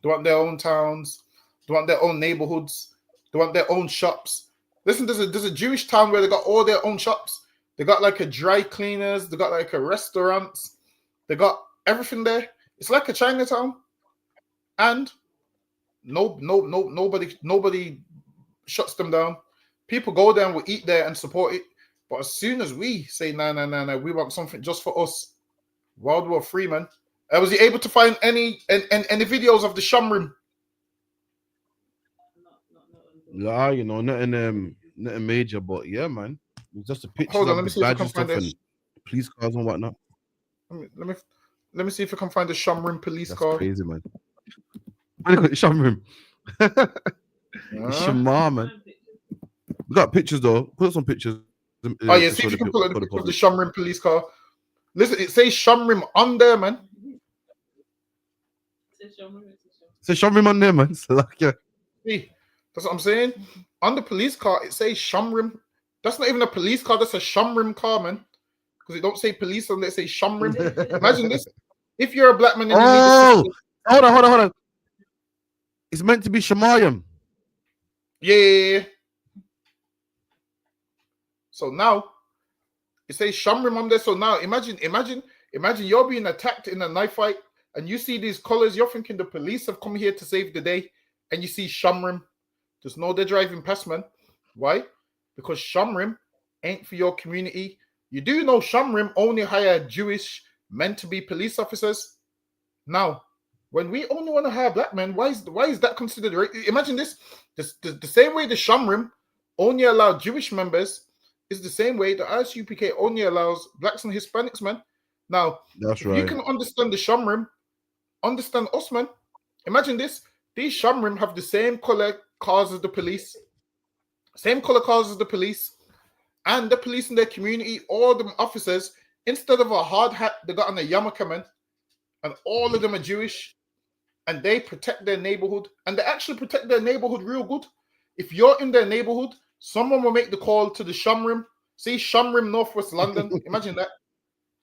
They want their own towns. They want their own neighborhoods. They want their own shops. Listen, there's a Jewish town where they got all their own shops. They got like a dry cleaners. They got like a restaurants. They got everything there. It's like a Chinatown. And nobody shuts them down. People go there and will eat there and support it. But as soon as we say, no, we want something just for us, World War III, man. Was he able to find any videos of the Shamrim? Nah, you know, nothing major, but yeah, man. It's just a picture Hold on, of let me the see if I badge can and stuff find and police cars and whatnot. Let me see if I can find the Shamrim police car. Crazy, man. Shamrim. It's Shamar, man. We got pictures though. Put some pictures. Oh yeah, see if you can pull up the picture of the Shamrim police car. Listen, it says Shamrim on there, man. Say Shamrim on there, man. Yeah. See, that's what I'm saying. On the police car, it says Shamrim. That's not even a police car. That's a Shamrim car, man. Because it don't say police on there. It says Shamrim. Imagine this. If you're a black man, and hold on. It's meant to be Shemayim. Yeah. So now it says Shamrim on there. So now imagine you're being attacked in a knife fight, and you see these colors. You're thinking the police have come here to save the day, and you see Shamrim. Just know they're driving past, man. Why? Because Shamrim ain't for your community. You do know Shamrim only hire Jewish men to be police officers. Now, when we only want to hire black men, why is that considered right? Imagine this. The same way the Shamrim only allow Jewish members is the same way the ISUPK only allows blacks and Hispanics, man. Now, that's right. You can understand the Shamrim, understand us, man. Imagine this. These Shamrim have the same color cars as the police. Same color cars as the police. And the police in their community, all the officers, instead of a hard hat, they got on a yarmulke, man. And all of them are Jewish. And they protect their neighborhood. And they actually protect their neighborhood real good. If you're in their neighborhood, someone will make the call to the Shamrim. See, Shamrim, Northwest London. Imagine that.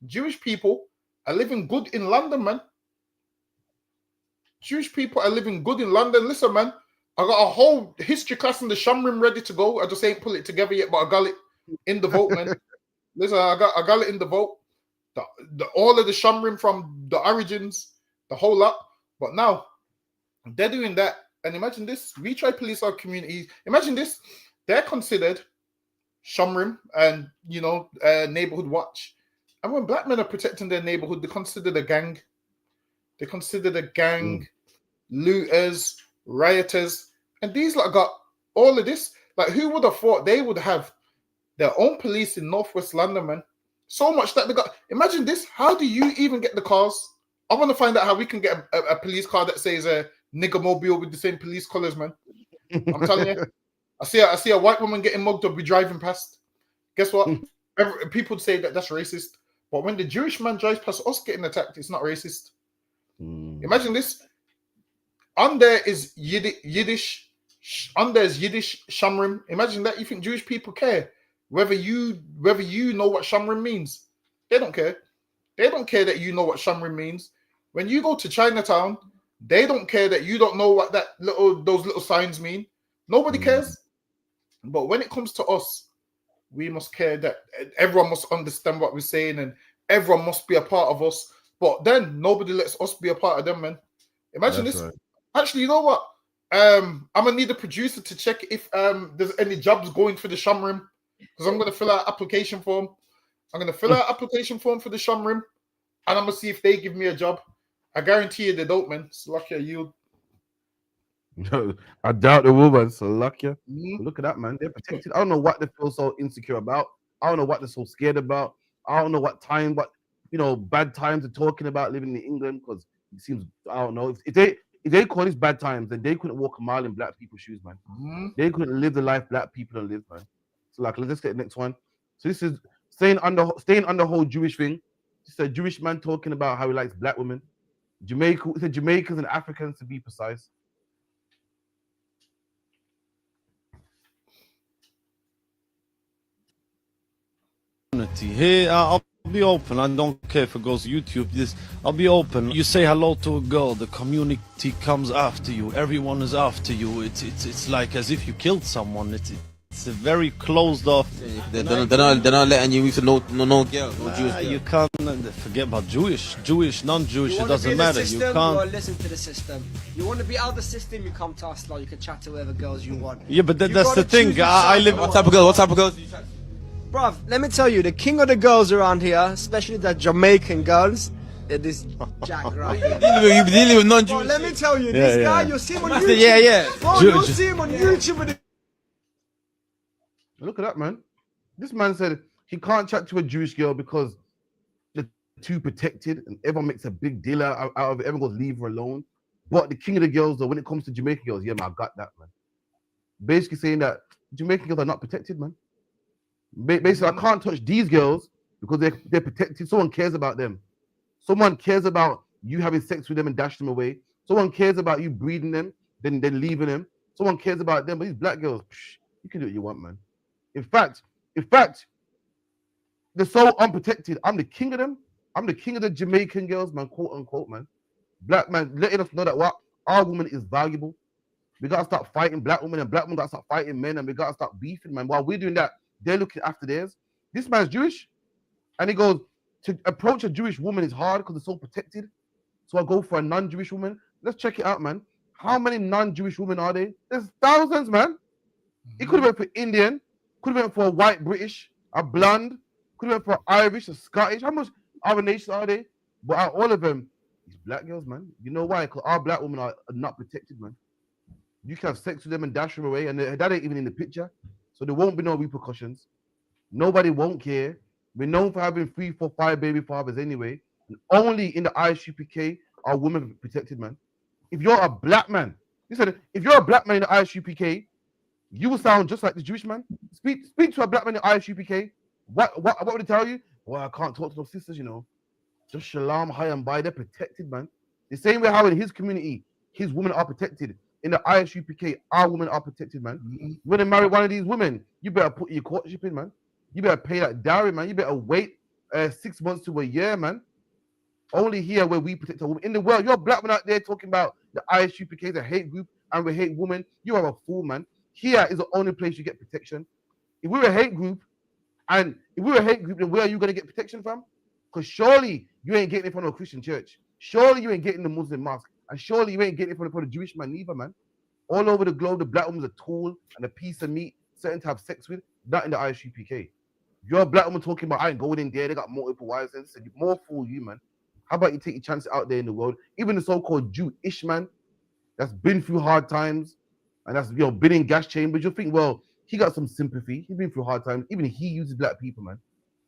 Jewish people are living good in London, man. Jewish people are living good in London. Listen, man, I got a whole history class in the Shamrim ready to go. I just ain't put it together yet, but I got it in the vote, man. Listen, I got it in the vote. All of the Shamrim from the origins, the whole lot. But now they're doing that. And imagine this. We try police our communities. Imagine this. They're considered Shamrim and, neighborhood watch. And when black men are protecting their neighborhood, they're considered a gang. They're considered a gang, looters, rioters. And these like got all of this. Like, who would have thought they would have their own police in Northwest London, man? So much that they got. Imagine this. How do you even get the cars? I want to find out how we can get a police car that says a nigger mobile with the same police colors, man. I'm telling you. I see a white woman getting mugged up, be driving past. Guess what? People would say that's racist. But when the Jewish man drives past us getting attacked, it's not racist. Imagine this. On there is Yiddish. On there is Yiddish Shamrim. Imagine that. You think Jewish people care whether you know what Shamrim means? They don't care. They don't care that you know what Shamrim means. When you go to Chinatown, they don't care that you don't know what those little signs mean. Nobody cares. But when it comes to us, we must care that everyone must understand what we're saying and everyone must be a part of us. But then nobody lets us be a part of them, man. Imagine this. Right. Actually, you know what? I'm gonna need a producer to check if there's any jobs going for the Shamrim, because I'm gonna fill out an application form. I'm gonna fill out an application form for the Shamrim, and I'm gonna see if they give me a job. I guarantee you they don't, man. It's lucky you. I doubt they will, man. So lucky. Look at that, man. They're protected. I don't know what they feel so insecure about. I don't know what they're so scared about. I don't know what bad times they're talking about living in England, because it seems, I don't know. If if they call this bad times, then they couldn't walk a mile in black people's shoes, man. They couldn't live the life black people don't live, man. So like, let's get the next one. So this is staying under the whole Jewish thing. It's a Jewish man talking about how he likes black women. Jamaicans and Africans to be precise. Here, I'll be open. I don't care if it goes YouTube. I'll be open. You say hello to a girl, the community comes after you. Everyone is after you. It's like as if you killed someone. It's a very closed off. They're not letting you even no girl. You can't forget about Jewish, non-Jewish. It doesn't matter. You can't listen to the system. You want to be out of the system. You come to us. Like you can chat to whatever girls you want. Yeah, but that's the thing. I live. What type of girls? Do you chat? Bruv, let me tell you, the king of the girls around here, especially the Jamaican girls, it is Jack right here. You dealing with non-Jewish. Let me tell you, this guy, you'll see him on YouTube. Yeah. Bro, you'll see him on YouTube with Look at that, man. This man said he can't chat to a Jewish girl because they're too protected and everyone makes a big deal out of it. Everyone goes, leave her alone. But the king of the girls, though, when it comes to Jamaican girls, yeah, man, I got that, man. Basically saying that Jamaican girls are not protected, man. Basically, I can't touch these girls because they're protected. Someone cares about them. Someone cares about you having sex with them and dash them away. Someone cares about you breeding them, then leaving them. Someone cares about them. But these black girls, you can do what you want, man. In fact, they're so unprotected. I'm the king of them. I'm the king of the Jamaican girls, man, quote unquote, man. Black man letting us know that what our woman is valuable. We gotta start fighting black women, and black women gotta start fighting men, and we gotta start beefing, man. While we're doing that, they're looking after theirs. This man's Jewish, and he goes, to approach a Jewish woman is hard because they're so protected. So I go for a non-Jewish woman. Let's check it out, man. How many non-Jewish women are there? There's thousands, man. It could have went for Indian, could have went for a white British, a blonde, could have went for Irish, a Scottish. How much other nations are they? But out of all of them, these black girls, man. You know why? Because our black women are not protected, man. You can have sex with them and dash them away, and that ain't even in the picture. So there won't be no repercussions. Nobody won't care. We're known for having 3, 4, 5 baby fathers anyway. And only in the ISUPK are women protected, man. If you're a black man, listen, if you're a black man in the ISUPK, you will sound just like the Jewish man. Speak to a black man in the ISUPK. What would he tell you? Well, I can't talk to no sisters, you know. Just shalom, high and by, they're protected, man. The same way how in his community, his women are protected. In the ISUPK, our women are protected, man. You want to marry one of these women, you better put your courtship in, man. You better pay that dowry, man. You better wait 6 months to a year, man. Only here where we protect a woman. In the world, you're a black man out there talking about the ISUPK is a hate group and we hate women. You are a fool, man. Here is the only place you get protection. If we're a hate group, then where are you going to get protection from? Because surely you ain't getting it from a Christian church. Surely you ain't getting the Muslim mosque. And surely you ain't getting it from the Jewish man either, man. All over the globe, the black woman's a tool and a piece of meat, certain to have sex with, not in the ISUPK. You're a black woman talking about, I ain't going in there, they got multiple wives. And said, more fool you, man. How about you take your chances out there in the world? Even the so-called Jewish man that's been through hard times and that's been in gas chambers, you'll think, well, he got some sympathy. He's been through hard times. Even he uses black people, man.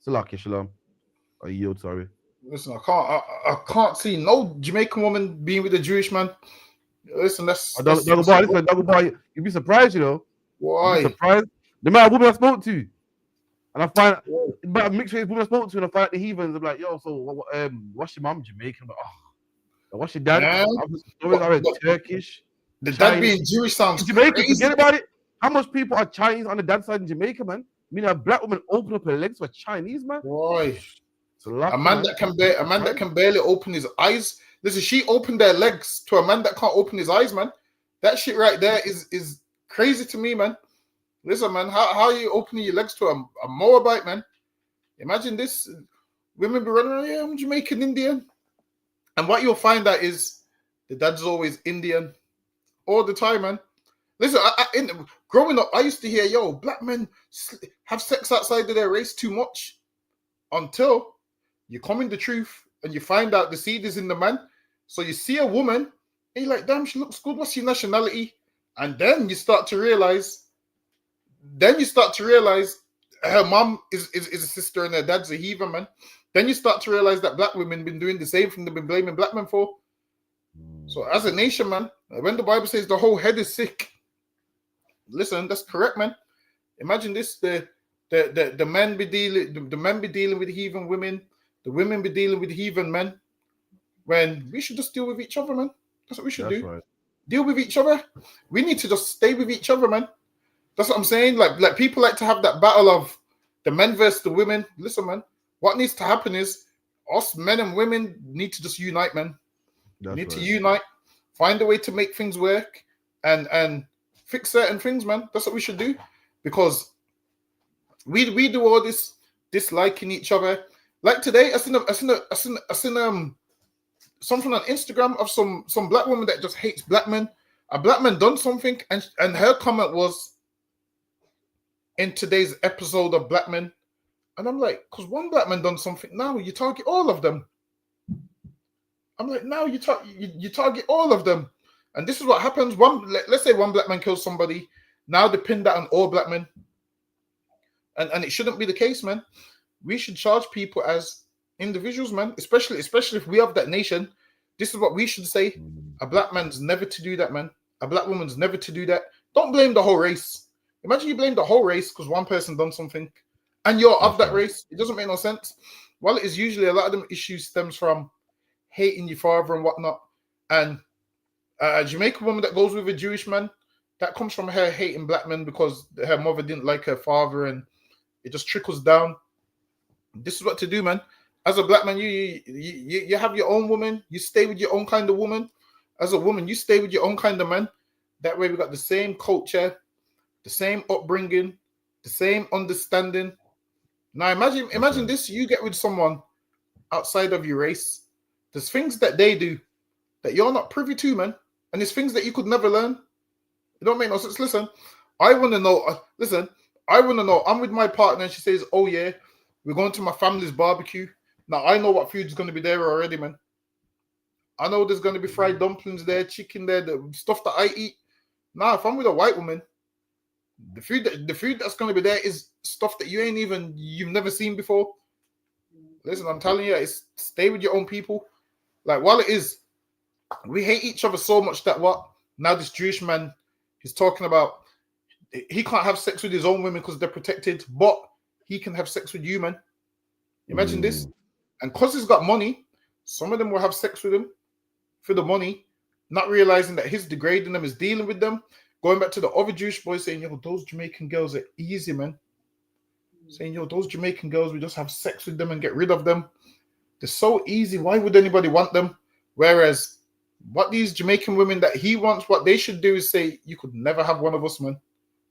Salak Shalom. I yield, sorry. Listen, I can't see no Jamaican woman being with a Jewish man. Listen, Doggo, you'd be surprised, you know. Why? You'd be surprised. The amount of women I spoke to, and I find about a mixed race women I spoke to, and I find the heathens. I'm like, yo, so what's your mom Jamaican? But what's your dad? Yeah. I read Turkish. The dad being Jewish sounds Jamaican. crazy. Forget about it. How much people are Chinese on the dad side in Jamaica, man? I mean, a black woman open up her legs for Chinese, man. Why? A man that can barely open his eyes. Listen, she opened their legs to a man that can't open his eyes, man. That shit right there is crazy to me, man. Listen, man, how are you opening your legs to a Moabite, man? Imagine this. Women be running around, yeah, I'm Jamaican, Indian. And what you'll find out is the dad's always Indian all the time, man. Listen, growing up, I used to hear, yo, black men have sex outside of their race too much. Until you come in the truth and you find out the seed is in the man. So you see a woman, and you're like, damn, she looks good. What's your nationality? And then you start to realize her mom is a sister and her dad's a heathen, man. Then you start to realize that black women been doing the same thing they've been blaming black men for. So as a nation, man, when the Bible says the whole head is sick, listen, that's correct, man. Imagine this: the men be dealing, the men be dealing with heathen women, the women be dealing with heathen men. When we should just deal with each other, man. That's what we should do. Right. Deal with each other. We need to just stay with each other, man. That's what I'm saying. Like people like to have that battle of the men versus the women. Listen, man. What needs to happen is us men and women need to just unite, man. We need to unite, find a way to make things work, and fix certain things, man. That's what we should do, because we do all this disliking each other. Like today, I seen something on Instagram of some black woman that just hates black men. A black man done something, and her comment was, in today's episode of Black Men, and I'm like, because one black man done something, now you target all of them. I'm like, now you target all of them, and this is what happens. Let's say one black man kills somebody, now they pin that on all black men, and it shouldn't be the case, man. We should charge people as individuals, man. Especially if we have that nation. This is what we should say: a black man's never to do that, man. A black woman's never to do that. Don't blame the whole race. Imagine you blame the whole race because one person done something, and you're of that race. It doesn't make no sense. Well, it is usually a lot of them issues stems from hating your father and whatnot. And a Jamaican woman that goes with a Jewish man, that comes from her hating black men because her mother didn't like her father, and it just trickles down. This is what to do, man. As a black man, you have your own woman. You stay with your own kind of woman. As a woman, you stay with your own kind of man. That way we got the same culture, the same upbringing, the same understanding. Now imagine this: you get with someone outside of your race. There's things that they do that you're not privy to, man, and there's things that you could never learn. It don't make no sense. Listen, I want to know. I want to know. I'm with my partner, and she says, "Oh yeah, we're going to my family's barbecue." Now I know what food's going to be there already, man. I know there's going to be fried dumplings there, chicken there, the stuff that I eat. Now, if I'm with a white woman, the food that's going to be there is stuff that you've never seen before. Listen, I'm telling you, it's stay with your own people. Like, while it is, we hate each other so much that now this Jewish man, he's talking about he can't have sex with his own women because they're protected, but he can have sex with you, man. Imagine this. And because he's got money, some of them will have sex with him for the money, not realizing that he's degrading them, is dealing with them. Going back to the other Jewish boys saying, yo, those Jamaican girls are easy, man. Saying, yo, those Jamaican girls, we just have sex with them and get rid of them. They're so easy. Why would anybody want them? Whereas what these Jamaican women that he wants, what they should do is say, you could never have one of us, man.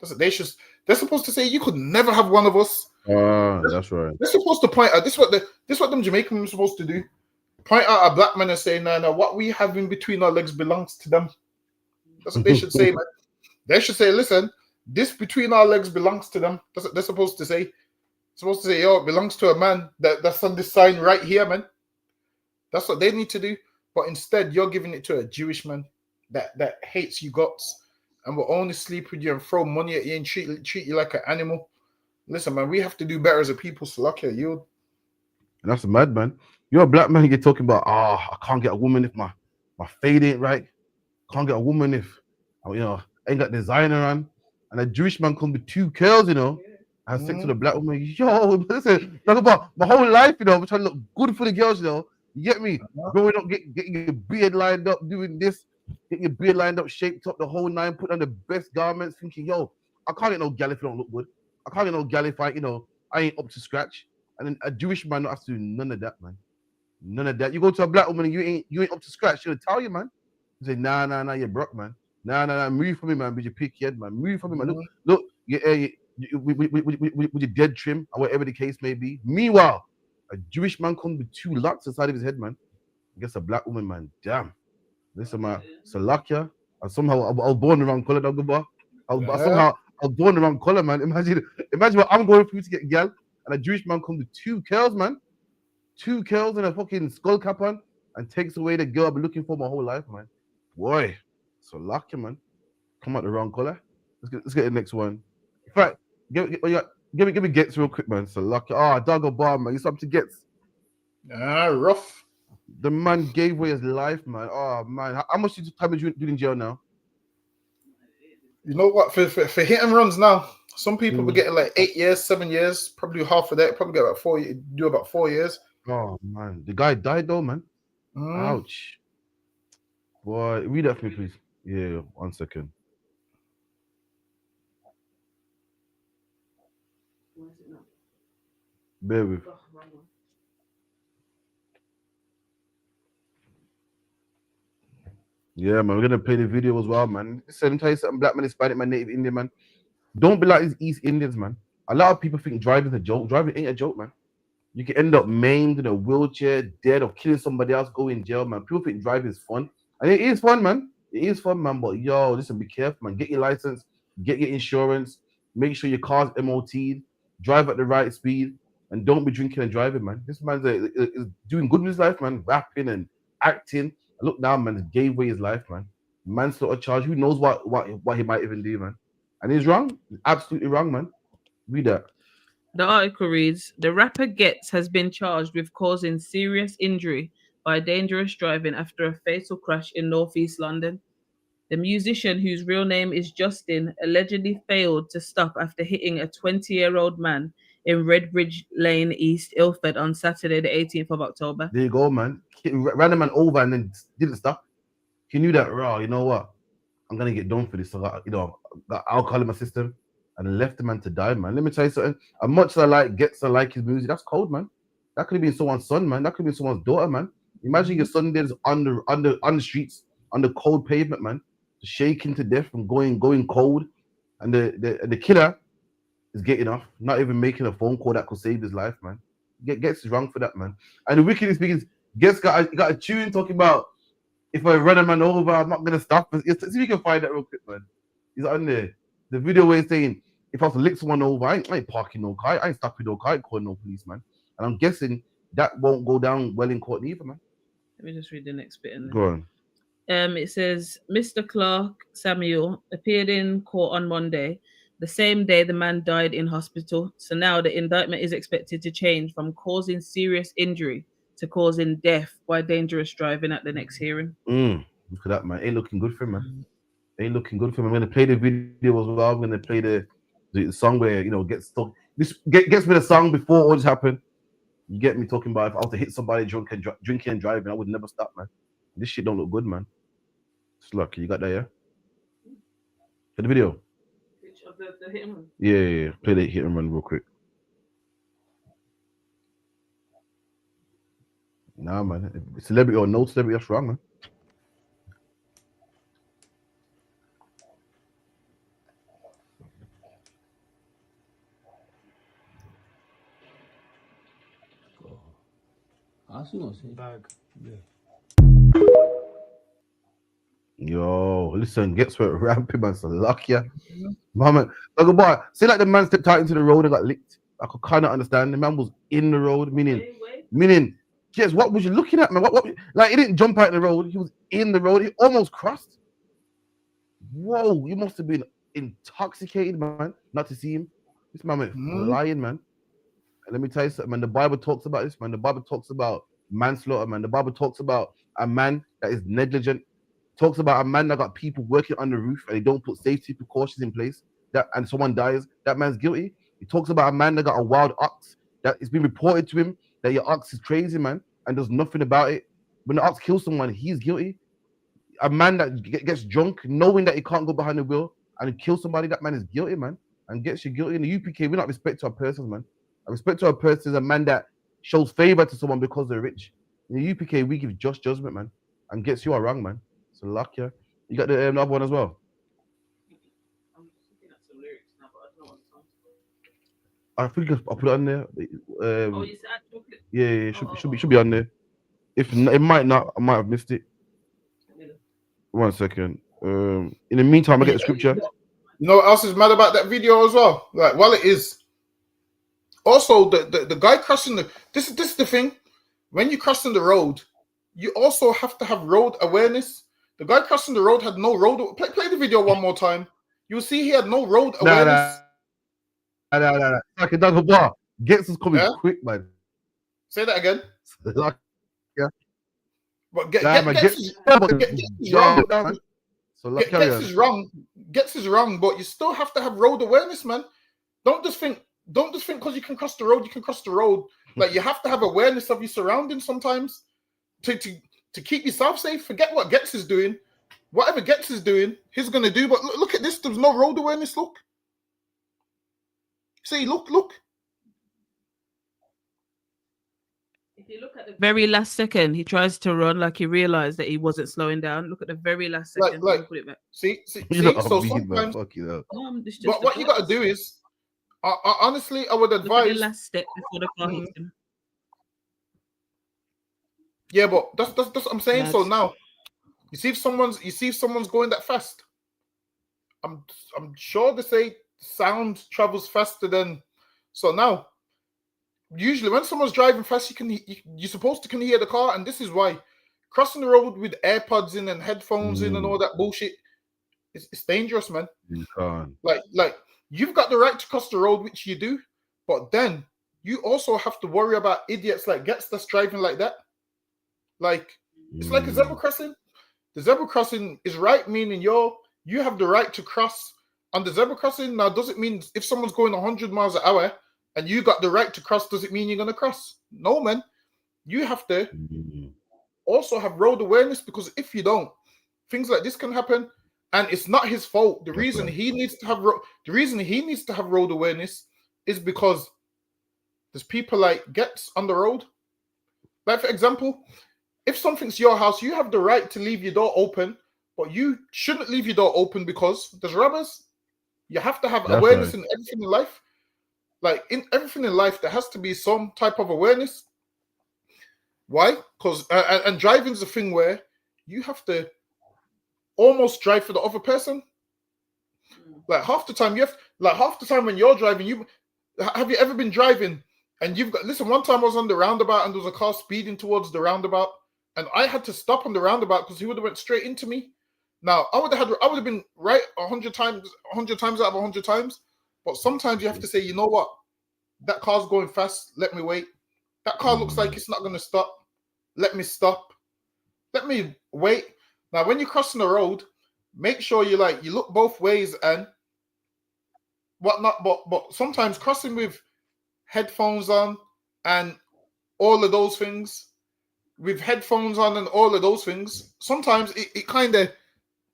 That's what they're supposed to say, you could never have one of us. That's right. They're supposed to point out, this is what them Jamaican women are supposed to do. Point out a black man and say, no, what we have in between our legs belongs to them. That's what they should say, man. They should say, listen, this between our legs belongs to them. That's what they're supposed to say. They're supposed to say, yo, it belongs to a man that's on this sign right here, man. That's what they need to do. But instead, you're giving it to a Jewish man that hates you guts and will only sleep with you and throw money at you and treat you like an animal. Listen, man, we have to do better as a people. Salakia, you. And that's mad, man. You're a black man, you're talking about, I can't get a woman if my fade ain't right. Can't get a woman if, ain't got designer on. And a Jewish man comes with 2 curls, has sex with a black woman. Yo, listen, talk about my whole life, I'm trying to look good for the girls, You get me? Growing up, getting your beard lined up, doing this, getting your beard lined up, shaped up the whole 9, put on the best garments, thinking, yo, I can't get no gal if it don't look good. I can't get no gal if I ain't up to scratch. And then a Jewish man don't have to do none of that, man. None of that. You go to a black woman and you ain't up to scratch. She'll tell you, man. You say, nah, you're broke, man. Nah, move for me, man. With your pick head, man. Move for me, man. Look, with your dead trim or whatever the case may be. Meanwhile, a Jewish man comes with 2 locks inside of his head, man. I guess a black woman, man. Damn. Listen, man. Salakia. And somehow I was born the wrong color, Dagobah. I was born the wrong color, man. Imagine what I'm going through to get gal, and a Jewish man comes with 2 curls, man. 2 curls and a fucking skull cap on, and takes away the girl I've been looking for my whole life, man. Boy, so lucky, man. Come out the wrong color. Let's get the next one. In fact, give me gets real quick, man. So lucky. Doggo bar, man. You something to gets. Rough. The man gave away his life, man. Oh man, how much time is you doing in jail now? You know what? For hit and runs now, some people were Mm. getting like 8 years, 7 years, probably half of that. Probably get about 4 years, do about 4 years. Oh man, the guy died though, man. Ouch. Boy, read that for me, please. Yeah, 1 second. Bear with. Yeah, man, we're gonna play the video as well, man. Listen, let me tell you something, black man, Hispanic man, native Indian man. Don't be like these East Indians, man. A lot of people think driving is a joke. Driving ain't a joke, man. You can end up maimed in a wheelchair, dead, or killing somebody else, go in jail, man. People think driving is fun. And it is fun, man. It is fun, man. But yo, listen, be careful, man. Get your license, get your insurance, make sure your car's MOT'd, drive at the right speed, and don't be drinking and driving, man. This man's is doing good with his life, man. Rapping and acting. Look now, man, gave away his life, man. Manslaughter charge. Who knows what he might even do, man. And he's wrong. He's absolutely wrong, man. Read that. The article reads, the rapper Gets has been charged with causing serious injury by dangerous driving after a fatal crash in northeast London. The musician, whose real name is Justin, allegedly failed to stop after hitting a 20-year-old man in Redbridge Lane, East Ilford on Saturday, the 18th of October. There you go, man. Ran the man over and then didn't stop. He knew that, raw, you know what? I'm going to get done for this. So, got alcohol in my system and left the man to die, man. Let me tell you something. As much as I like Gets, I like his music, that's cold, man. That could have been someone's son, man. That could have been someone's daughter, man. Imagine your son there's on the streets, on the cold pavement, man, shaking to death and going cold. And the killer is getting off, not even making a phone call that could save his life, man. Gets is wrong for that, man. And the wickedest thing is, Gets got a tune talking about, if I run a man over, I'm not gonna stop. See if you can find that real quick, man. He's on there. The video where he's saying, if I was to lick someone over, I ain't parking no car, I ain't stopping no car, I ain't calling no police, man. And I'm guessing that won't go down well in court either, man. Let me just read the next bit. Go on. It says, Mr. Clark Samuel appeared in court on Monday, the same day the man died in hospital. So now the indictment is expected to change from causing serious injury to causing death by dangerous driving at the next hearing. Look at that, man. Ain't looking good for him, man. Ain't looking good for him. I'm gonna play the video as well. I'm gonna play the song where gets stuck. This gets me the song before all this happened. You get me talking about if I was to hit somebody drinking and driving, I would never stop, man. This shit don't look good, man. It's lucky. You got that, yeah? For the video. Which of the hit and run? Yeah. Play the hit and run real quick. Nah, man. Celebrity or no celebrity, that's wrong, man. Bag. Yeah. Yo, listen, Gets went ramping, man. So lucky, yeah. Man, like a boy, say like the man stepped out into the road and got licked. I could kind of understand. The man was in the road, meaning, Gets, what was you looking at, man? What? Like, he didn't jump out in the road. He was in the road. He almost crossed. Whoa, you must have been intoxicated, man, not to see him. This man went flying, man. And let me tell you something, man. The Bible talks about this, man. The Bible talks about manslaughter, man. The Bible talks about a man that is negligent. Talks about a man that got people working on the roof and they don't put safety precautions in place. And someone dies. That man's guilty. He talks about a man that got a wild ox that it's been reported to him that your ox is crazy, man, and does nothing about it. When the ox kills someone, he's guilty. A man that gets drunk, knowing that he can't go behind the wheel and kill somebody, that man is guilty, man, and gets you guilty. In the UPK, we not respect to our persons, man. A respect to our person is a man that shows favor to someone because they're rich. In the UPK, we give just judgment, man, and Gets you are wrong, man. So luck, yeah. You got the other one as well. I think I'll put it on there. Yeah, it should be on there. If it might not, I might have missed it. 1 second. In the meantime, I get the scripture. You know what else is mad about that video as well? Like, well, it is. Also, the guy crossing this is the thing. When you crossing the road, you also have to have road awareness. The guy crossing the road had no road. Play the video one more time. You'll see he had no road awareness. Nah. Like a double bar. Gets us coming quick, man. Say that again. Like, yeah. But Gets is wrong. So Gets is wrong, but you still have to have road awareness, man. Don't just think because you can cross the road, you can cross the road. Like, you have to have awareness of your surroundings sometimes to keep yourself safe. Forget what Gets is doing. Whatever Gets is doing, he's gonna do. But look at this. There's no road awareness. Look. See, look. If you look at the very last second, he tries to run like he realized that he wasn't slowing down. Look at the very last second. Like put it back. see. You know, So man, sometimes, fuck you up. but what you got to do is, honestly, I would advise. Look at the last step before the car hits him. Yeah, but that's what I'm saying. Lads. So now, you see if someone's going that fast. I'm sure they say sound travels faster than. So now, usually when someone's driving fast, you're supposed to can hear the car, and this is why crossing the road with AirPods in and headphones in and all that bullshit, it's dangerous, man. You can't. Like you've got the right to cross the road, which you do, but then you also have to worry about idiots like Gets that's driving like that. Like, it's like a zebra crossing. The zebra crossing is right, meaning you have the right to cross on the zebra crossing. Now, does it mean if someone's going 100 miles an hour and you got the right to cross, does it mean you're going to cross? No, man. You have to also have road awareness, because if you don't, things like this can happen, and it's not his fault. The reason he needs to have road awareness is because there's people like Gets on the road. Like, for example, if something's your house, you have the right to leave your door open, but you shouldn't leave your door open because there's robbers. You have to have awareness in everything in life. Like, in everything in life, there has to be some type of awareness. Why? Because and driving's the thing where you have to almost drive for the other person. Like, half the time when you're driving, have you ever been driving and you've got, listen, one time I was on the roundabout and there was a car speeding towards the roundabout, and I had to stop on the roundabout because he would have went straight into me. Now, I would have been right 100 times out of 100 times. But sometimes you have to say, you know what? That car's going fast. Let me wait. That car looks like it's not going to stop. Let me stop. Let me wait. Now, when you're crossing the road, make sure you look both ways and whatnot. But sometimes crossing with headphones on and all of those things, sometimes it kind of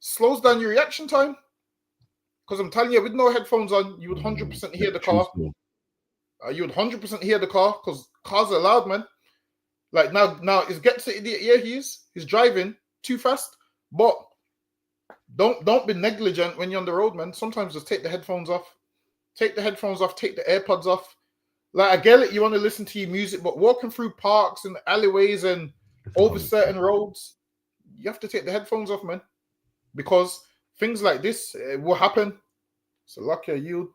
slows down your reaction time. Because I'm telling you, with no headphones on, you would 100% hear the car. You would 100% hear the car, because cars are loud, man. Like, now is Gets the idiot? Yeah, he is. He's driving too fast. But don't be negligent when you're on the road, man. Sometimes just take the headphones off. Take the AirPods off. Like, I get it, you want to listen to your music, but walking through parks and alleyways and over certain roads, you have to take the headphones off, man. Because things like this will happen. So lucky you.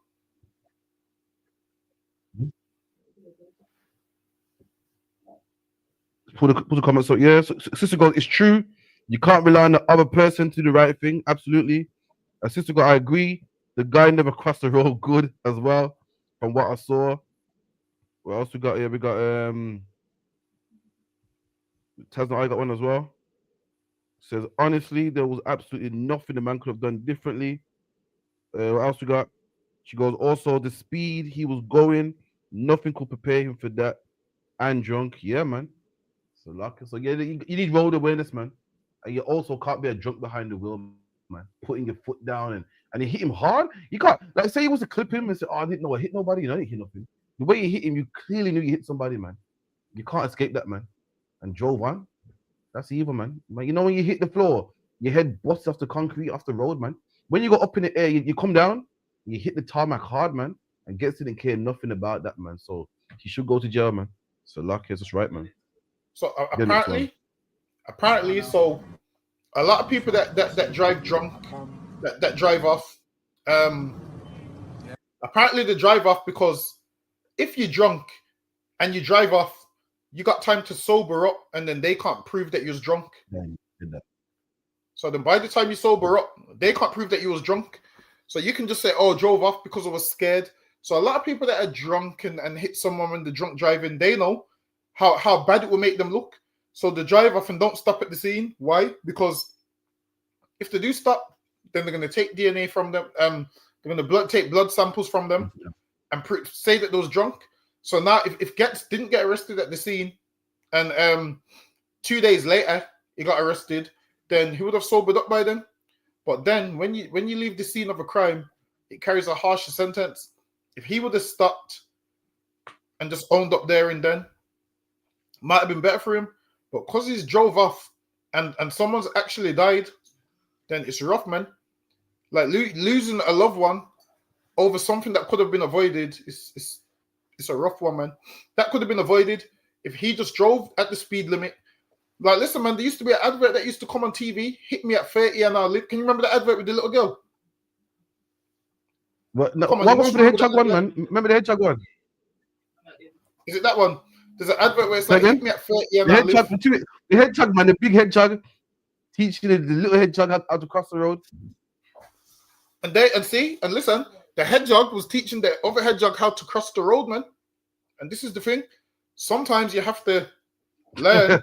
Put the comments up. Yeah, so Sister God, it's true. You can't rely on the other person to do the right thing. Absolutely. Sister God, I agree. The guy never crossed the road good as well, from what I saw. What else we got here? We got Tasman, I got one as well. Says, honestly, there was absolutely nothing the man could have done differently. What else we got? She goes, also, the speed he was going, nothing could prepare him for that. And drunk. Yeah, man. So yeah, you need road awareness, man. And you also can't be a drunk behind the wheel, man. Putting your foot down and you hit him hard. You can't, like, say you was to clip him and say, oh, I didn't know I hit nobody. You know, I didn't hit nothing. The way you hit him, you clearly knew you hit somebody, man. You can't escape that, man. And drove on. That's evil, man. You know, when you hit the floor, your head busts off the concrete, off the road, man. When you go up in the air, you come down, you hit the tarmac hard, man. And Gets didn't care nothing about that, man. So he should go to jail, man. So lucky, that's right, man. So apparently, so a lot of people that drive drunk, that drive off, apparently they drive off because if you're drunk and you drive off, you got time to sober up, and then they can't prove that you was drunk. So then by the time you sober up, they can't prove that you was drunk. So you can just say, oh, drove off because I was scared. So a lot of people that are drunk and hit someone when they're drunk driving, they know how bad it will make them look. So the drive often don't stop at the scene. Why? Because if they do stop, then they're going to take DNA from them. They're going to take blood samples from them and say that they was drunk. So now, if Getz didn't get arrested at the scene, and 2 days later he got arrested, then he would have sobered up by then. But then, when you leave the scene of a crime, it carries a harsher sentence. If he would have stopped and just owned up there and then, might have been better for him. But because he's drove off and someone's actually died, then it's rough, man. Like losing a loved one over something that could have been avoided is a rough one, man. That could have been avoided if he just drove at the speed limit. Like, listen, man, there used to be an advert that used to come on TV, hit me at 30 and I'll live. Can you remember the advert with the little girl? What was the hedgehog one, man? Remember the hedgehog one? Is it that one? There's an advert where it's like, hit me at 30 and I'll live. The hedgehog, man, the big hedgehog, teaching the little hedgehog how to cross the road. And listen, the hedgehog was teaching the other hedgehog how to cross the road, man. And this is the thing. Sometimes you have to learn.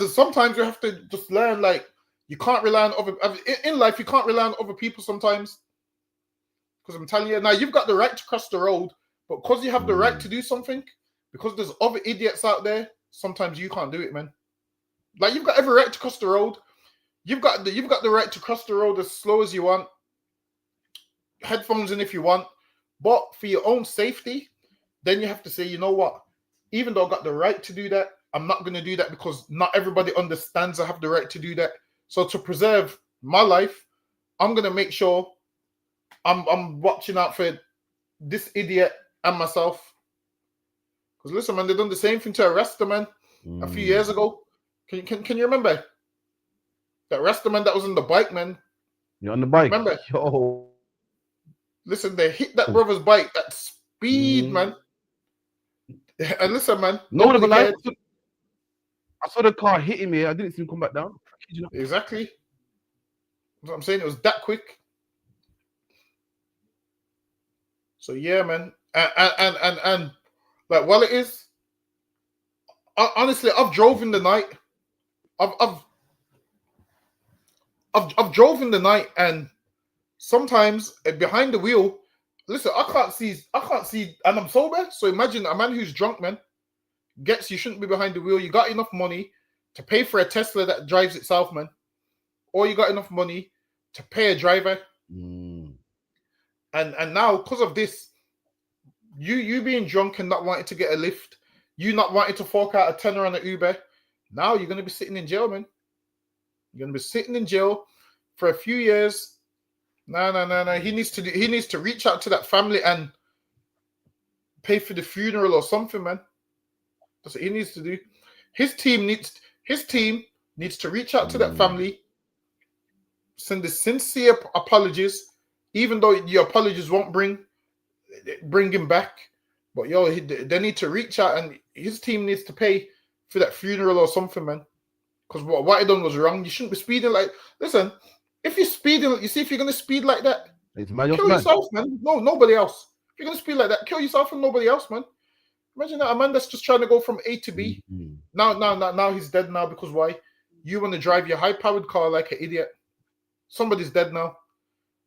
Sometimes you have to just learn, like, you can't rely on other. In life, you can't rely on other people sometimes. Because I'm telling you, now you've got the right to cross the road, but because you have the right to do something, because there's other idiots out there, sometimes you can't do it, man. Like, you've got every right to cross the road. You've got the right to cross the road as slow as you want. Headphones in if you want. But for your own safety, then you have to say, you know what? Even though I've got the right to do that, I'm not going to do that because not everybody understands I have the right to do that. So to preserve my life, I'm going to make sure I'm watching out for this idiot and myself. Because listen, man, they done the same thing to arrest the man a few years ago. Can you remember? That arrest the man that was on the bike, man. You're on the bike? Remember? Yo. Listen, they hit that brother's bike at speed, man. And listen, man. No, but like, I saw the car hitting me. I didn't see him come back down. Exactly. That's what I'm saying. It was that quick. So yeah, man. And like, while it is, honestly, I've drove in the night. I've drove in the night, and sometimes behind the wheel, listen, I can't see, and I'm sober. So imagine a man who's drunk, man, gets you shouldn't be behind the wheel. You got enough money to pay for a Tesla that drives itself, man, or you got enough money to pay a driver. And now, because of this, you being drunk and not wanting to get a lift, you not wanting to fork out a tenner on an Uber, now you're gonna be sitting in jail, man. You're gonna be sitting in jail for a few years. No. He needs to reach out to that family and pay for the funeral or something, man. That's what he needs to do. His team needs to reach out to that family, send the sincere apologies, even though your apologies won't bring him back. But they need to reach out, and his team needs to pay for that funeral or something, man. Because what he done was wrong. You shouldn't be speeding like. Listen, if you're speeding, you see, if you're gonna speed like that, kill yourself, man. No, nobody else. If you're gonna speed like that, kill yourself and nobody else, man. Imagine that a man that's just trying to go from A to B. Now he's dead now because why? You want to drive your high-powered car like an idiot. Somebody's dead now.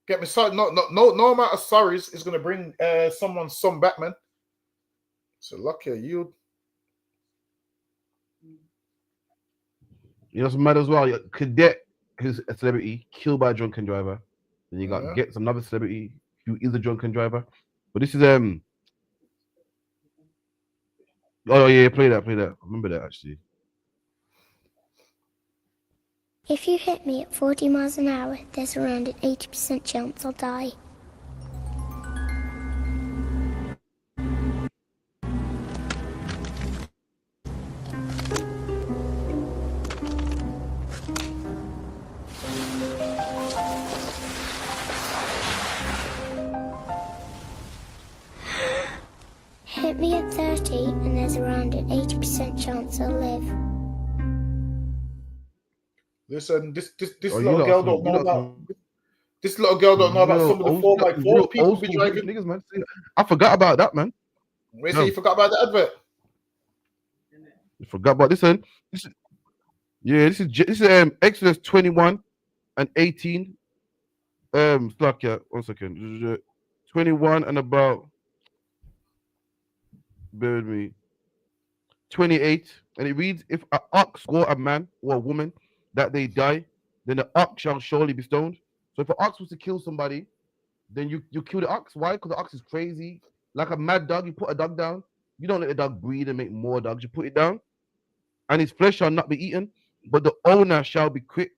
Get me sorry. No amount of sorries is gonna bring someone's son back, man. So lucky you. You know, some mad as well. Cadet, who's a celebrity, killed by a drunken driver. Then you got Getz, another celebrity who is a drunken driver. But this is Oh yeah, play that. I remember that actually. If you hit me at 40 miles an hour, there's around an 80% chance I'll die. Hit me at 30 and there's around an 80% chance I'll live. Listen, this little girl don't know about. This little girl don't know about some of the 4x4 people be driving. Niggas, man. I forgot about that, man. Wait, so you forgot about the advert? You forgot about this one. This is, yeah, this is Exodus 21 and 18. Slack, yeah, 1 second. 21 and about, bear with me, 28. And it reads, if an ox or a man or a woman that they die, then the ox shall surely be stoned. So if an ox was to kill somebody, then you kill the ox. Why? Because the ox is crazy. Like a mad dog, you put a dog down. You don't let the dog breed and make more dogs. You put it down, and his flesh shall not be eaten, but the owner shall be quit.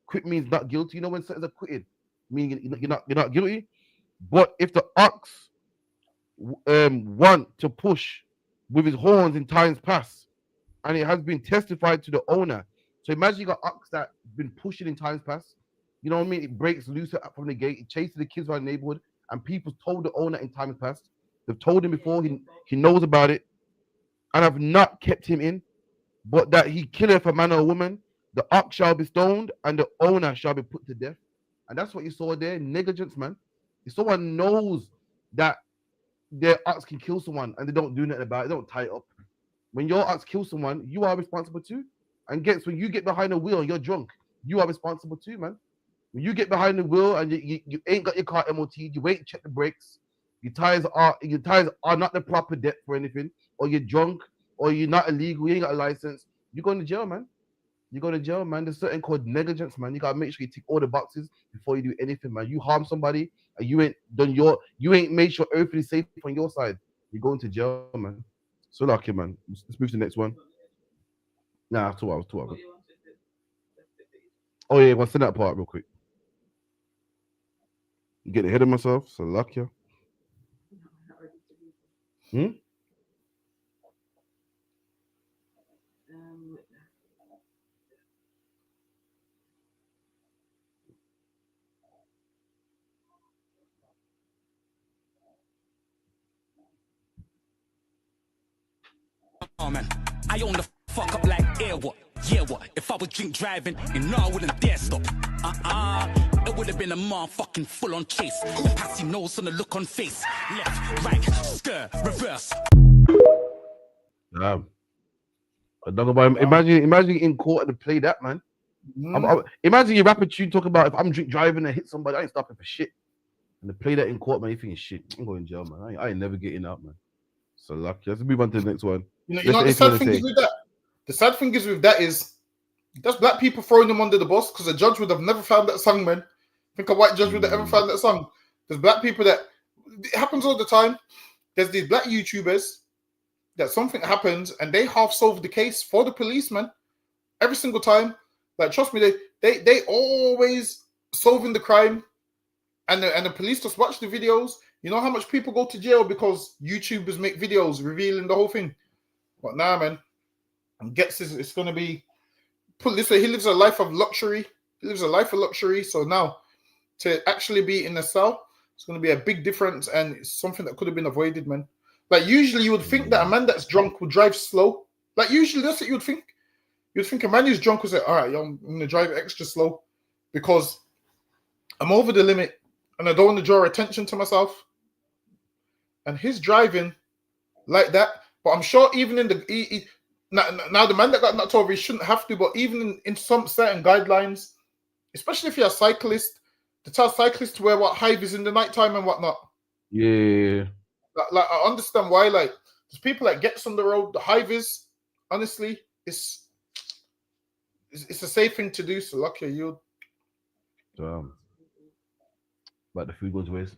Quit means not guilty. You know when something's acquitted, meaning you're not guilty. But if the ox want to push with his horns in times past, and it has been testified to the owner. So imagine you got ox that been pushing in times past. You know what I mean? It breaks loose from the gate. It chases the kids around the neighborhood, and people told the owner in times past. They've told him before. He knows about it, and have not kept him in. But that he killeth a man or a woman, the ox shall be stoned, and the owner shall be put to death. And that's what you saw there, negligence, man. If someone knows that their ox can kill someone and they don't do nothing about it, they don't tie it up. When your ox kills someone, you are responsible too. And guess when you get behind the wheel and you're drunk, you are responsible too, man. When you get behind the wheel and you ain't got your car MOT, you ain't check the brakes, your tires are not the proper depth for anything, or you're drunk, or you're not illegal, you ain't got a license, you're going to jail, man. You go to jail, man. There's certain called negligence, man. You gotta make sure you tick all the boxes before you do anything, man. You harm somebody and you ain't made sure everything is safe on your side. You're going to jail, man. So lucky, man. Let's move to the next one. Nah, 2 hours, 2 hours. Oh yeah, what's in that part real quick? Get ahead of myself, so lucky. Hmm? Oh man, I own the fuck up like air what? Yeah what? If I was drink driving, you know I wouldn't dare stop. It would have been a motherfucking full on chase. The passy nose on the look on face. Left, right, skirt, reverse. Damn. Imagine in court and play that, man. Imagine your rapper tune talking about if I'm drink driving and hit somebody, I ain't stopping for shit. And they play that in court, man. You thinking shit? I'm going to jail, man. I ain't never getting out, man. So lucky. Let's move on to the next one. You know what the sad thing is with that? The sad thing is with that is that's black people throwing them under the bus because a judge would have never found that song, man. Think a white judge would have ever found that song. There's black people that it happens all the time. There's these black YouTubers that something happens and they half solve the case for the policeman every single time. Like trust me, they always solving the crime, and the police just watch the videos. You know how much people go to jail because YouTubers make videos revealing the whole thing. But nah, man, and gets it's gonna be put this way. He lives a life of luxury. He lives a life of luxury. So now to actually be in a cell, it's gonna be a big difference, and it's something that could have been avoided, man. Like usually you would think that a man that's drunk would drive slow. Like usually that's what you would think. You'd think a man who's drunk would say, all right, I'm gonna drive extra slow because I'm over the limit and I don't want to draw attention to myself. And his driving like that, but I'm sure even in the now the man that got knocked over, he shouldn't have to, but even in some certain guidelines, especially if you're a cyclist, to tell cyclists to wear what high vis in the nighttime and whatnot. Yeah. Like I understand why, like there's people that gets on the road, the high vis, honestly, it's a safe thing to do, so lucky you. But the food goes to waste.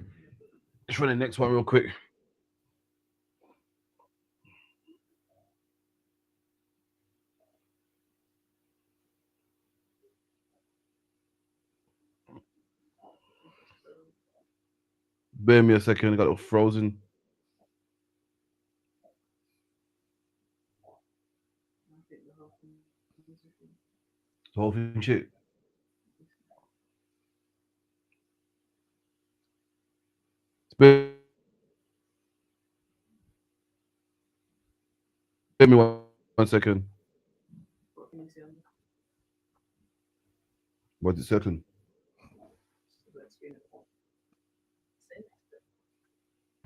Let's run the next one real quick. Bear me a second, I got it frozen. The whole thing shit. Bear me one second. What's the second?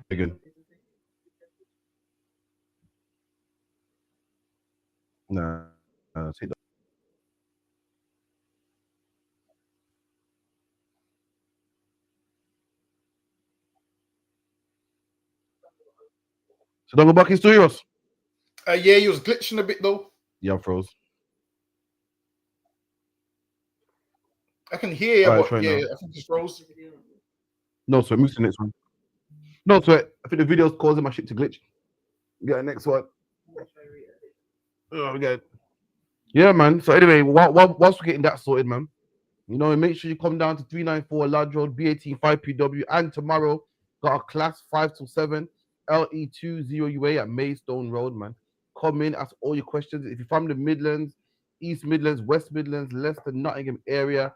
Again. Nah, take that. So don't go back in studios. Yeah, he was glitching a bit though. Yeah, froze. I can hear you, All right, but try it yeah, now. I think it's froze. No, so move to the next one. No, so I think the video's causing my shit to glitch. Get the next one. Oh, we got it. Yeah, man. So anyway, whilst we're getting that sorted, man, you know, make sure you come down to 394 Lodge Road, B18 5PW, and tomorrow got a class 5 till 7, LE20UA at Maidstone Road, man. Come in, ask all your questions. If you're from the Midlands, East Midlands, West Midlands, Leicester, Nottingham area,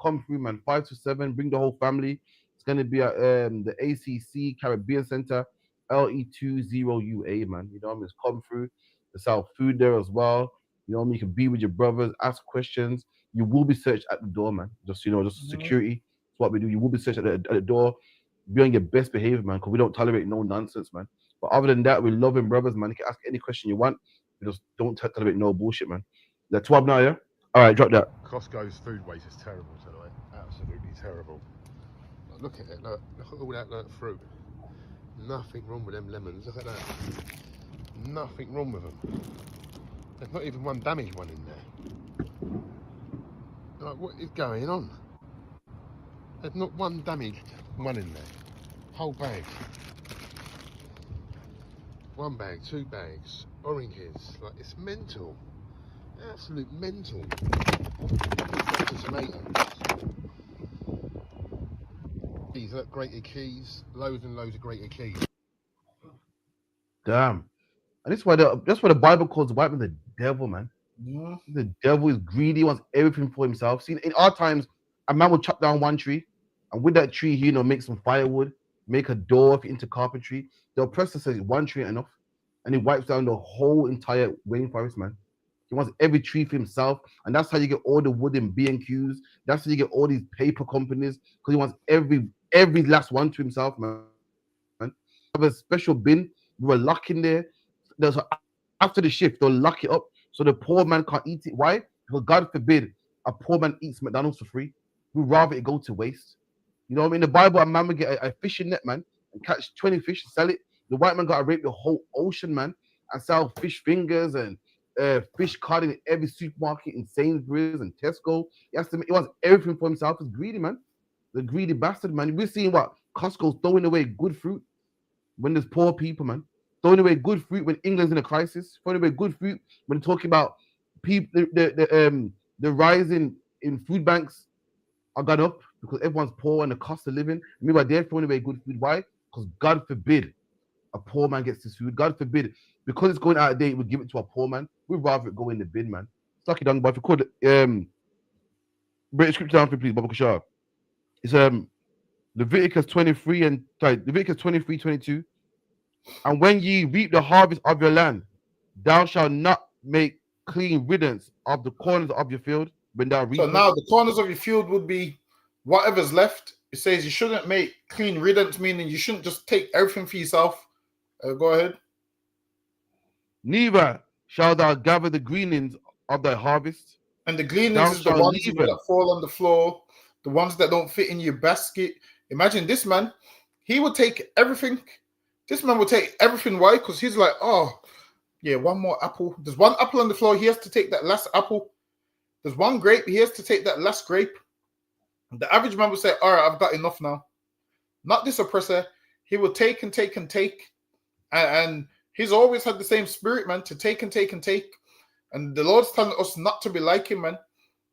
come through, man. 5 to 7, bring the whole family. It's gonna be at the ACC Caribbean Center, LE20UA, man. You know what I mean? It's come through. There's our food there as well. You know what I mean? You can be with your brothers, ask questions. You will be searched at the door, man. Just security. It's what we do. You will be searched at the door. Be on your best behavior, man, because we don't tolerate no nonsense, man. But other than that, we love him, brothers, man. You can ask any question you want. We just don't tolerate no bullshit, man. That 12 now, yeah? All right, drop that. Costco's food waste is terrible tonight. Absolutely terrible. Look at it. Look at all that fruit. Nothing wrong with them lemons. Look at that. Nothing wrong with them. There's not even one damaged one in there. Like, what is going on? There's not one damaged one in there. Whole bags. One bag, two bags, oranges. Like, it's mental. Absolute mental. Lots of tomatoes. These look grated cheese. Loads and loads of grated cheese. Damn. And that's why the Bible calls the white man the devil, man. Yeah. The devil is greedy, wants everything for himself. See, in our times, a man will chop down one tree, and with that tree, you know, make some firewood, make a door if you're into carpentry. The oppressor says one tree ain't enough, and he wipes down the whole entire rainforest, man. He wants every tree for himself, and that's how you get all the wooden B&Qs. That's how you get all these paper companies, because he wants every last one to himself, man. Have a special bin. We were locked in there. There's after the shift, they'll lock it up so the poor man can't eat it. Why? Because God forbid a poor man eats McDonald's for free. We'd rather it go to waste. You know what I mean? In the Bible, a man would get a fishing net, man, and catch 20 fish and sell it. The white man got to rape the whole ocean, man, and sell fish fingers and fish caught in every supermarket in Sainsbury's and Tesco. He wants everything for himself. He's greedy, man. The greedy bastard, man. We're seeing what Costco's throwing away good fruit when there's poor people, man. Throwing away good fruit when England's in a crisis. Throwing away good fruit when talking about people, the rise in food banks are gone up because everyone's poor and the cost of living. Meanwhile, they're throwing away good food. Why? Because God forbid a poor man gets this food. God forbid, because it's going out of date, we give it to a poor man. We'd rather it go in the bin, man. It's lucky done, but if you could, British scripture down for please, Baba Kashar. It's Leviticus 23:22. And when ye reap the harvest of your land, thou shalt not make clean riddance of the corners of your field when thou reapest. So now the corners of your field would be whatever's left. It says you shouldn't make clean riddance, meaning you shouldn't just take everything for yourself. Go ahead. Neither shalt thou gather the gleanings of thy harvest. And the gleanings is the ones that fall on the floor, the ones that don't fit in your basket. Imagine this man, he would take everything. This man would take everything. Why? Because he's like, oh, yeah, one more apple. There's one apple on the floor. He has to take that last apple. There's one grape. He has to take that last grape. The average man would say, all right, I've got enough now. Not this oppressor. He would take and take and take. And he's always had the same spirit, man, to take and take and take. And the Lord's telling us not to be like him, man.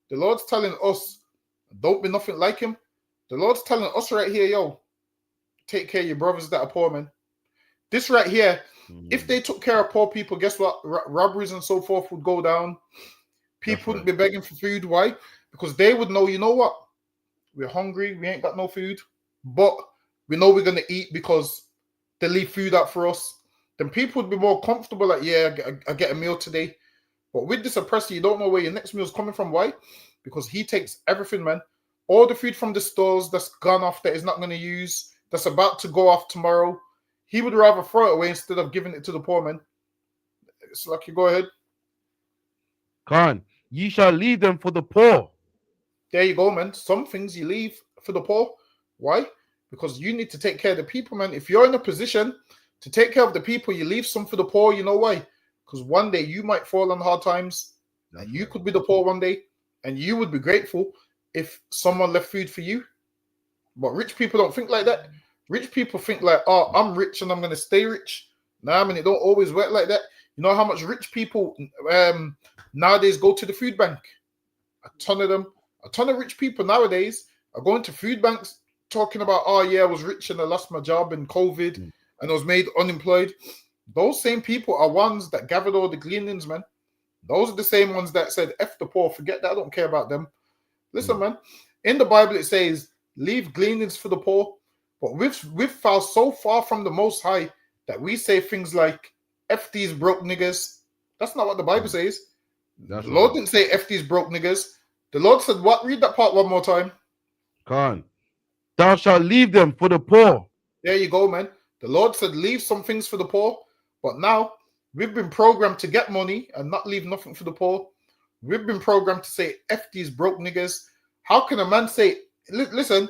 The Lord's telling us, don't be nothing like him. The Lord's telling us right here, yo, take care of your brothers that are poor, man. This right here, if they took care of poor people, guess what? Robberies and so forth would go down. People wouldn't be begging for food. Why? Because they would know, you know what? We're hungry. We ain't got no food. But we know we're going to eat because they leave food out for us. Then people would be more comfortable like, yeah, I get a meal today. But with this oppressor, you don't know where your next meal is coming from. Why? Because he takes everything, man. All the food from the stores that's gone off that he's not going to use, that's about to go off tomorrow. He would rather throw it away instead of giving it to the poor man. It's like, you go ahead. Khan, ye shall leave them for the poor. There you go, man. Some things you leave for the poor. Why? Because you need to take care of the people, man. If you're in a position to take care of the people, you leave some for the poor. You know why? Because one day you might fall on hard times, and you could be the poor one day, and you would be grateful if someone left food for you. But rich people don't think like that. Rich people think like, oh, I'm rich and I'm going to stay rich. Nah, I mean, it don't always work like that. You know how much rich people nowadays go to the food bank? A ton of them. A ton of rich people nowadays are going to food banks talking about, oh, yeah, I was rich and I lost my job in COVID and I was made unemployed. Those same people are ones that gathered all the gleanings, man. Those are the same ones that said, F the poor, forget that, I don't care about them. Listen, man, in the Bible it says, leave gleanings for the poor. But we've fell so far from the Most High that we say things like, F these broke niggas. That's not what the Bible says. The Lord didn't say F these broke niggas. The Lord said what? Read that part one more time. Khan, thou shalt leave them for the poor. There you go, man. The Lord said leave some things for the poor. But now we've been programmed to get money and not leave nothing for the poor. We've been programmed to say F these broke niggas. How can a man say, listen,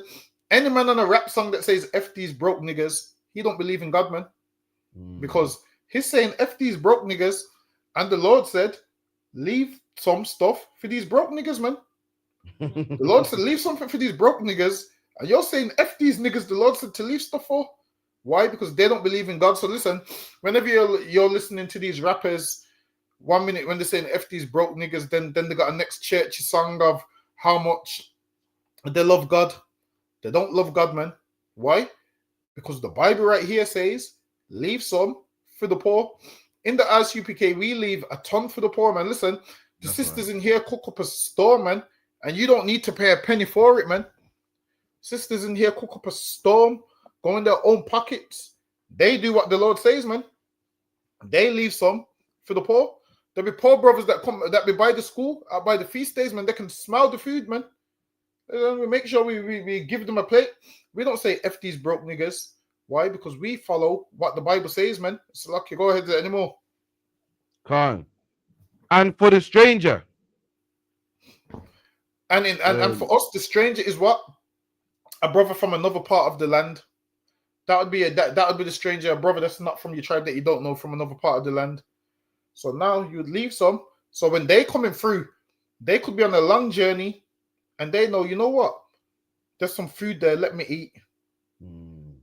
any man on a rap song that says F these broke niggas, he don't believe in God, man. Because he's saying F these broke niggas, and the Lord said, leave some stuff for these broke niggas, man. The Lord said, leave something for these broke niggas, and you're saying F these niggas, the Lord said to leave stuff for. Why? Because they don't believe in God. So listen, whenever you're listening to these rappers, 1 minute when they're saying F these broke niggas, then they got a next churchy song of how much they love God. They don't love God, man. Why? Because the Bible right here says, leave some for the poor. In the ISUPK, we leave a ton for the poor, man. Listen, the sisters in here cook up a store, man, and you don't need to pay a penny for it, man. Sisters in here cook up a store, go in their own pockets. They do what the Lord says, man. They leave some for the poor. There'll be poor brothers that be by the school, by the feast days, man. They can smell the food, man. We make sure we give them a plate. We don't say F these broke niggas. Why? Because we follow what the Bible says, man. It's lucky. Go ahead anymore. Khan. And for the stranger. And for us, the stranger is what? A brother from another part of the land. That would be that would be the stranger, a brother that's not from your tribe that you don't know, from another part of the land. So now you would leave some. So when they coming through, they could be on a long journey, and they know, you know what? There's some food there. Let me eat.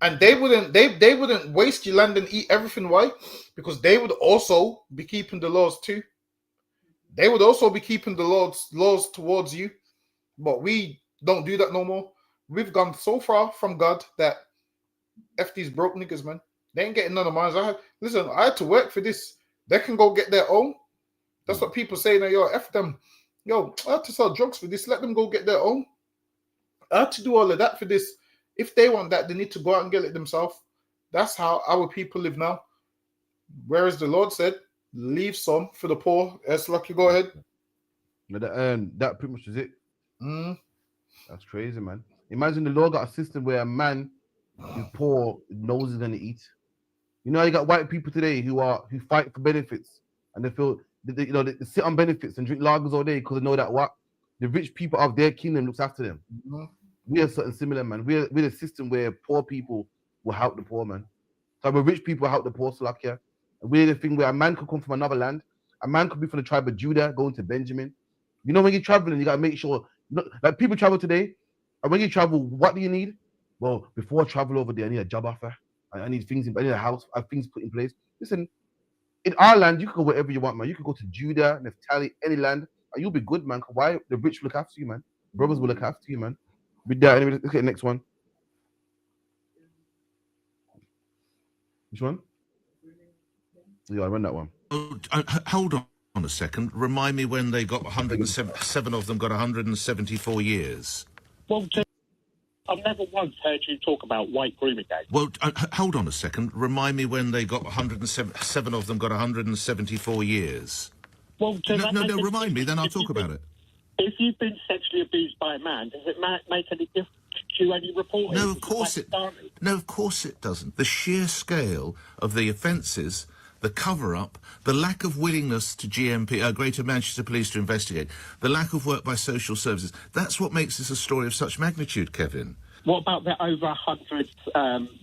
And they wouldn't waste your land and eat everything. Why? Because they would also be keeping the laws too. They would also be keeping the laws towards you. But we don't do that no more. We've gone so far from God that F these broke niggas, man. They ain't getting none of mine. I had to work for this. They can go get their own. That's what people say now. Yo, F them. Yo, I had to sell drugs for this. Let them go get their own. I had to do all of that for this. If they want that, they need to go out and get it themselves. That's how our people live now. Whereas the Lord said, leave some for the poor. It's lucky, go ahead. That pretty much is it. That's crazy, man. Imagine the Lord got a system where a man who's poor knows he's gonna eat. You know, you got white people today who fight for benefits, and they feel they sit on benefits and drink lagers all day because they know that what the rich people of their kingdom looks after them. We are something similar, man. We're a system where poor people will help the poor, man. So where rich people help the poor, so like, yeah. And we're the thing where a man could come from another land. A man could be from the tribe of Judah, going to Benjamin. You know, when you're traveling, you gotta make sure, like people travel today, and when you travel, what do you need? Well, before I travel over there, I need a job offer. I need things, I need a house, I have things put in place. Listen, in our land, you can go wherever you want, man. You can go to Judah, Naphtali, any land, and you'll be good, man. Why? The rich will look after you, man. Brothers will look after you, man. With that, anyway, let's get the next one. Which one? Yeah, I run that one. Hold on a second. Remind me when they got 107 of them got 174 years. Well, I've never once heard you talk about white grooming days. Well, hold on a second. Remind me when they got 107 of them got 174 years. Well, no, remind me, then I'll talk about it. If you've been sexually abused by a man, does it make any difference to you when you report it? No, of course it doesn't. The sheer scale of the offences the cover-up, the lack of willingness to Greater Manchester Police to investigate, the lack of work by social services. That's what makes this a story of such magnitude, Kevin. What about the over 100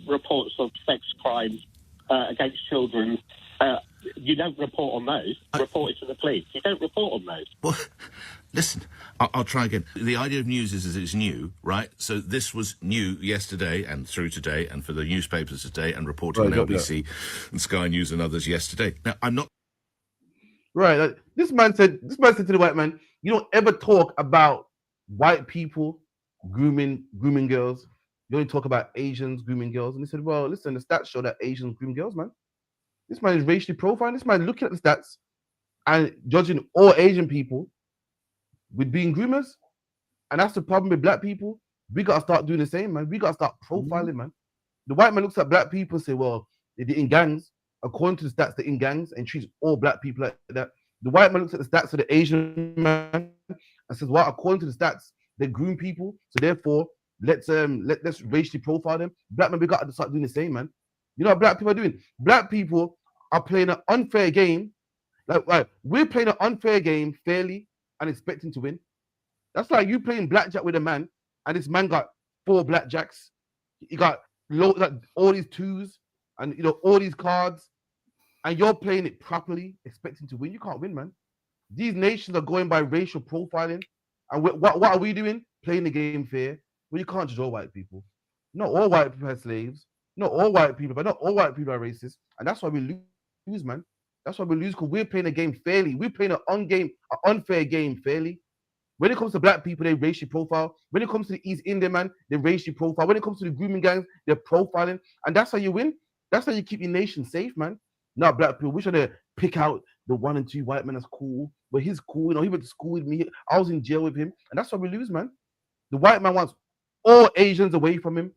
reports of sex crimes against children? You don't report on those. Report it to the police. You don't report on those. Well, listen, I'll try again. The idea of news is it's new, right? So this was new yesterday and through today and for the newspapers today and reporting on LBC and Sky News and others yesterday. Now, I'm not... Right. This man said to the white man, you don't ever talk about white people grooming girls. You only talk about Asians grooming girls. And he said, well, listen, the stats show that Asians groom girls, man. This man is racially profiling. This man looking at the stats and judging all Asian people with being groomers. And that's the problem with black people. We got to start doing the same, man. We got to start profiling, man. The white man looks at black people and say, well, they're in gangs. According to the stats, they're in gangs and treats all black people like that. The white man looks at the stats of the Asian man and says, well, according to the stats, they groom people. So therefore, let's racially profile them. Black men, we got to start doing the same, man. You know what black people are doing? Black people are playing an unfair game. Like we're playing an unfair game fairly and expecting to win. That's like you playing blackjack with a man, and this man got 4 blackjacks. He got all these 2s and all these cards, and you're playing it properly, expecting to win. You can't win, man. These nations are going by racial profiling, and what are we doing? Playing the game fair. Well, you can't judge all white people. Not all white people are slaves. Not all white people, but not all white people are racist, and that's why we lose, man. That's why we lose, because we're playing a game fairly. We're playing an unfair game fairly. When it comes to black people, they racially profile. When it comes to the East Indian man, they racially profile. When it comes to the grooming gangs, they're profiling, and that's how you win. That's how you keep your nation safe, man. Not black people. We should pick out the 1 and 2 white men that's cool, but he's cool. He went to school with me. I was in jail with him, and that's why we lose, man. The white man wants all Asians away from him.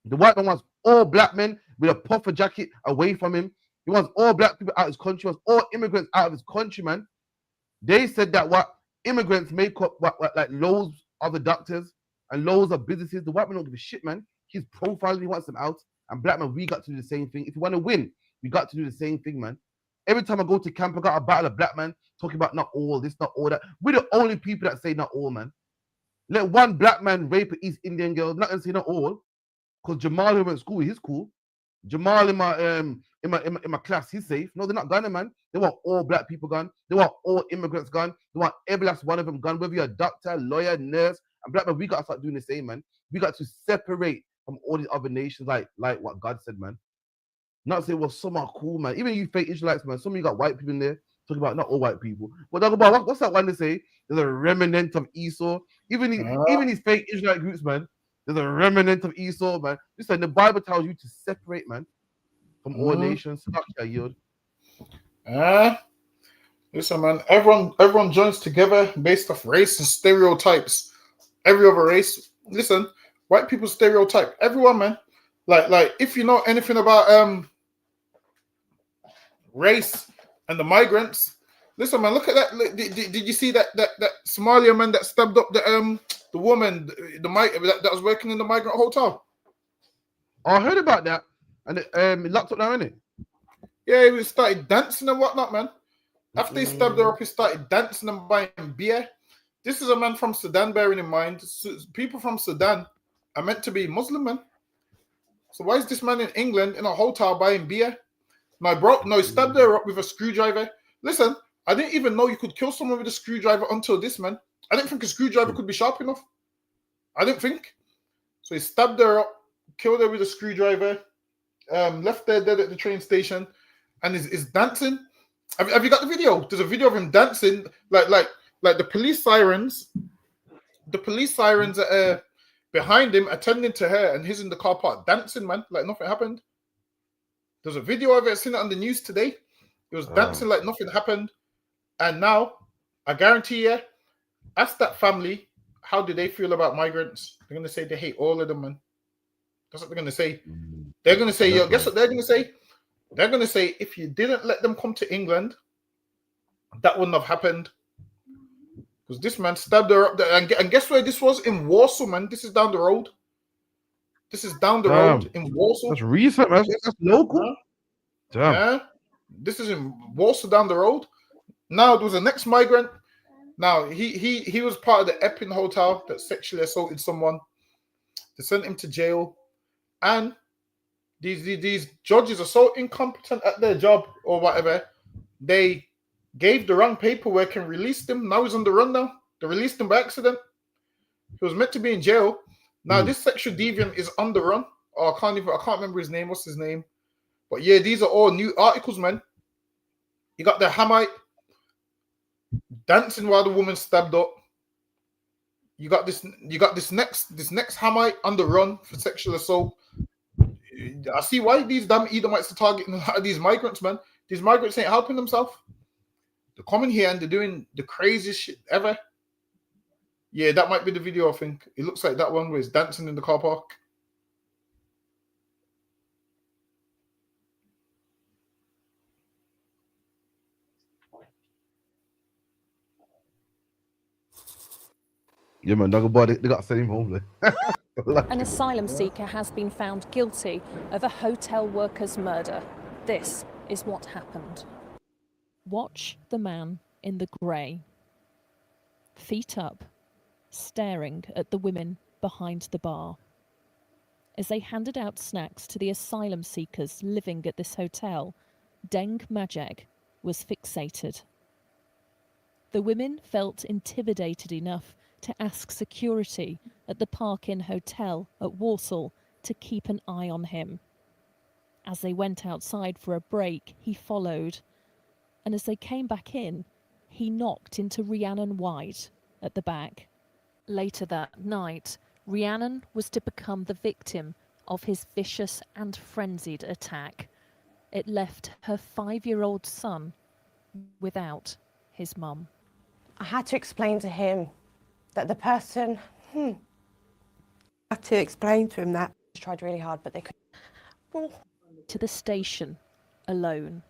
The white man wants all black men with a puffer jacket away from him. He wants all black people out of his country. He wants all immigrants out of his country, man. They said that what immigrants make up what like loads of the doctors and loads of businesses. The white man don't give a shit, man. He's profiling. He wants them out. And black man, we got to do the same thing. If you want to win, we got to do the same thing, man. Every time I go to camp, I got a battle of black man talking about not all this, not all that. We're the only people that say not all, man. Let one black man rape an East Indian girl, not gonna say not all. Because Jamal who went to school, he's cool. Jamal in my class, he's safe. No, they're not gunning, man. They want all black people gone. They want all immigrants gone. They want every last one of them gone, whether you're a doctor, lawyer, nurse. And black man, we got to start doing the same, man. We got to separate from all these other nations, like what God said, man. Not say, well, some are cool, man. Even you fake Israelites, man. Some of you got white people in there talking about not all white people. But talk about what's that one to say? There's a remnant of Esau. Even these fake Israelite groups, man. There's a remnant of Esau, man. Listen, the Bible tells you to separate, man, from all nations. Listen, man. Everyone joins together based off race and stereotypes. Every other race. Listen, white people stereotype everyone, man. Like if you know anything about race and the migrants, listen, man. Look at that. Did you see that Somalia man that stabbed up the woman, that was working in the migrant hotel? Oh, I heard about that, and it locked up now, innit? Yeah, he started dancing and whatnot, man. After he stabbed her up, he started dancing and buying beer. This is a man from Sudan, bearing in mind, people from Sudan are meant to be Muslim, man. So why is this man in England in a hotel buying beer? No, he stabbed her up with a screwdriver. Listen, I didn't even know you could kill someone with a screwdriver until this, man. I didn't think a screwdriver could be sharp enough. I didn't think. So he stabbed her up, killed her with a screwdriver, left her dead at the train station, and is dancing. Have you got the video? There's a video of him dancing, like the police sirens. The police sirens are behind him, attending to her, and he's in the car park dancing, man, like nothing happened. There's a video of it. I've seen it on the news today. He was dancing like nothing happened. And now, I guarantee you, ask that family, how do they feel about migrants? They're going to say they hate all of them, man. That's what they're going to say. They're going to say, yo, guess what they're going to say? They're going to say, if you didn't let them come to England, that wouldn't have happened. Because this man stabbed her up there. And guess where this was? In Warsaw, man. This is down the road. This is down the road in Warsaw. That's recent, man. That's local. Yeah. This is in Warsaw down the road. Now there was a next migrant. Now he was part of the Epping hotel that sexually assaulted someone. They sent him to jail, and these judges are so incompetent at their job or whatever. They gave the wrong paperwork and released him. Now he's on the run now. They released him by accident. He was meant to be in jail. Now this sexual deviant is on the run. Oh, I can't remember his name. What's his name? But yeah, these are all new articles, man. You got the Hamite dancing while the woman stabbed up. You got this next Hamite on the run for sexual assault. I see why these damn Edomites are targeting a lot of these migrants, man. These migrants ain't helping themselves. They're coming here and they're doing the craziest shit ever. Yeah, that might be the video, I think. It looks like that one where he's dancing in the car park. Yeah, man, Dogger Boy, they got to send him home. An asylum seeker has been found guilty of a hotel worker's murder. This is what happened. Watch the man in the grey. Feet up, staring at the women behind the bar. As they handed out snacks to the asylum seekers living at this hotel, Deng Majek was fixated. The women felt intimidated enough to ask security at the Park Inn Hotel at Warsaw to keep an eye on him. As they went outside for a break, he followed, and as they came back in, he knocked into Rhiannon White at the back. Later that night, Rhiannon was to become the victim of his vicious and frenzied attack. It left her 5-year-old son without his mum. I had to explain to him that the person, I had to explain to him that. I tried really hard, but they couldn't. To the station, alone.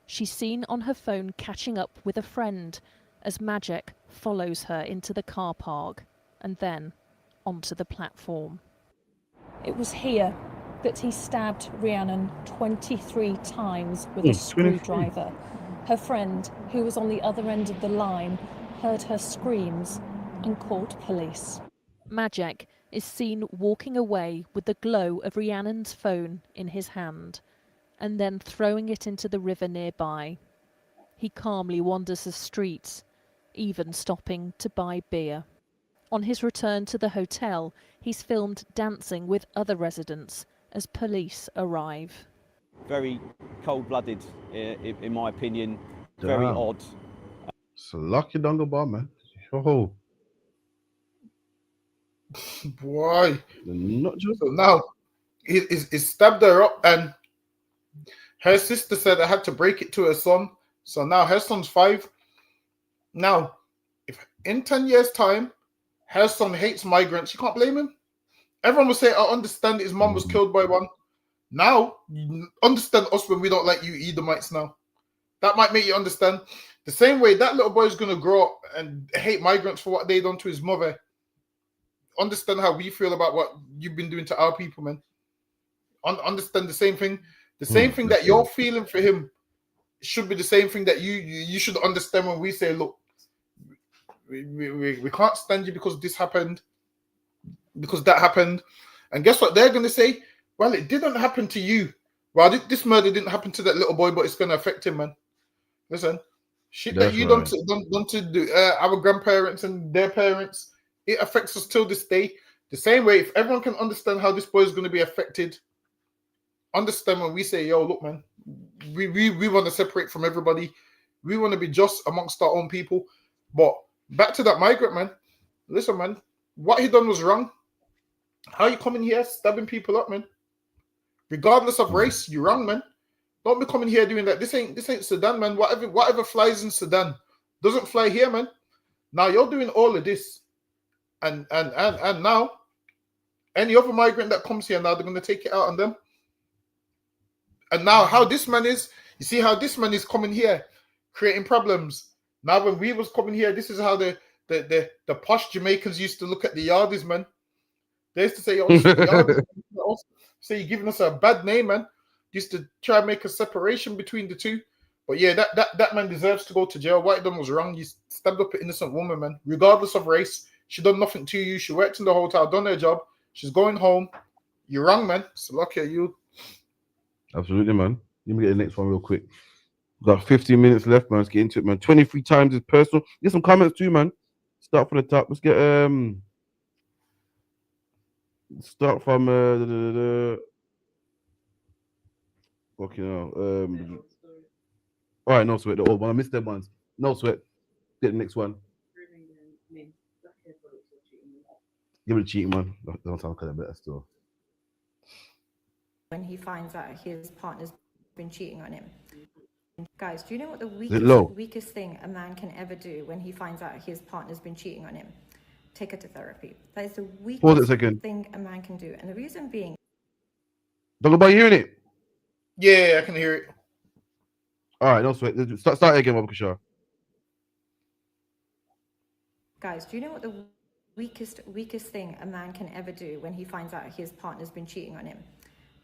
She's seen on her phone catching up with a friend as Majek follows her into the car park and then onto the platform. It was here that he stabbed Rhiannon 23 times with a screwdriver. Her friend, who was on the other end of the line, heard her screams and called police. Majek is seen walking away with the glow of Rhiannon's phone in his hand and then throwing it into the river nearby. He calmly wanders the streets, even stopping to buy beer. On his return to the hotel, he's filmed dancing with other residents as police arrive. Very cold-blooded, in my opinion. Very Damn. odd. It's a lucky Dogger Boy, man. Oh. Boy. Not just so now, he stabbed her up, and her sister said I had to break it to her son. So now her son's 5. Now, if in 10 years' time, her son hates migrants, you can't blame him. Everyone will say, I understand his mom was killed by one. Now, you understand us when we don't like you Edomites now. That might make you understand. The same way that little boy is going to grow up and hate migrants for what they done to his mother. Understand how we feel about what you've been doing to our people, man. Understand the same thing. The same thing that you're feeling for him should be the same thing that you should understand when we say, look, we can't stand you because this happened, because that happened. And guess what they're going to say? Well, it didn't happen to you. Well, this murder didn't happen to that little boy, but it's going to affect him, man. Listen, shit that you done to our grandparents and their parents, it affects us till this day. The same way, if everyone can understand how this boy is going to be affected, understand when we say, yo, look, man, we want to separate from everybody. We want to be just amongst our own people. But back to that migrant, man. Listen, man, what he done was wrong. How you coming here stabbing people up, man? Regardless of race, you're wrong, man. Don't be coming here doing that. This ain't Sudan, man. Whatever flies in Sudan doesn't fly here, man. Now you're doing all of this, and now any other migrant that comes here now, they're gonna take it out on them. And now how this man is, you see how this man is coming here, creating problems. Now when we was coming here, this is how the posh Jamaicans used to look at the yardies, man. They used to say, oh, this is the yardies. So you're giving us a bad name, man. Used to try and make a separation between the two. But yeah, that man deserves to go to jail. What he done was wrong. You stabbed up an innocent woman, man, regardless of race. She done nothing to you. She worked in the hotel, done her job. She's going home. You're wrong, man. So lucky at you. Absolutely, man. Let me get the next one real quick. We've got 15 minutes left, man. Let's get into it, man. 23 times is personal. Get some comments too, man. Start from the top. Let's get start from fucking hell. All right, no sweat. The old one. I missed them ones. No sweat. Get the next one. Give it a cheating one. Don't sound kind of better still. When he finds out his partner's been cheating on him. Guys, do you know what the weakest thing a man can ever do when he finds out his partner's been cheating on him? Take her to therapy. That is the weakest thing a man can do. And the reason being... Don't nobody hearing it? Yeah, I can hear it. All right, no sweat. Start again, Mabukasha. Guys, do you know what the weakest thing a man can ever do when he finds out his partner's been cheating on him?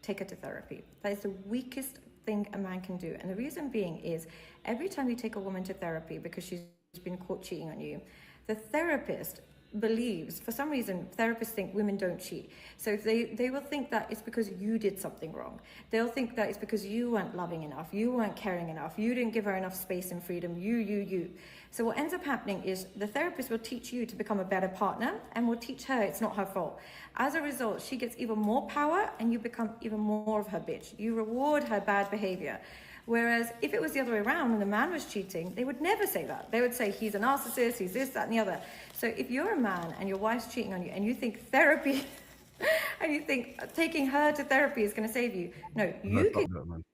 Take her to therapy. That is the weakest thing a man can do. And the reason being is every time you take a woman to therapy because she's been caught cheating on you, the therapist believes, for some reason, therapists think women don't cheat. So they will think that it's because you did something wrong. They'll think that it's because you weren't loving enough, you weren't caring enough, you didn't give her enough space and freedom, you. So what ends up happening is the therapist will teach you to become a better partner and will teach her it's not her fault. As a result, she gets even more power and you become even more of her bitch. You reward her bad behavior. Whereas if it was the other way around and the man was cheating, they would never say that. They would say he's a narcissist, he's this, that, and the other. So if you're a man and your wife's cheating on you and you think therapy, and you think taking her to therapy is going to save you, no, you can. That, man.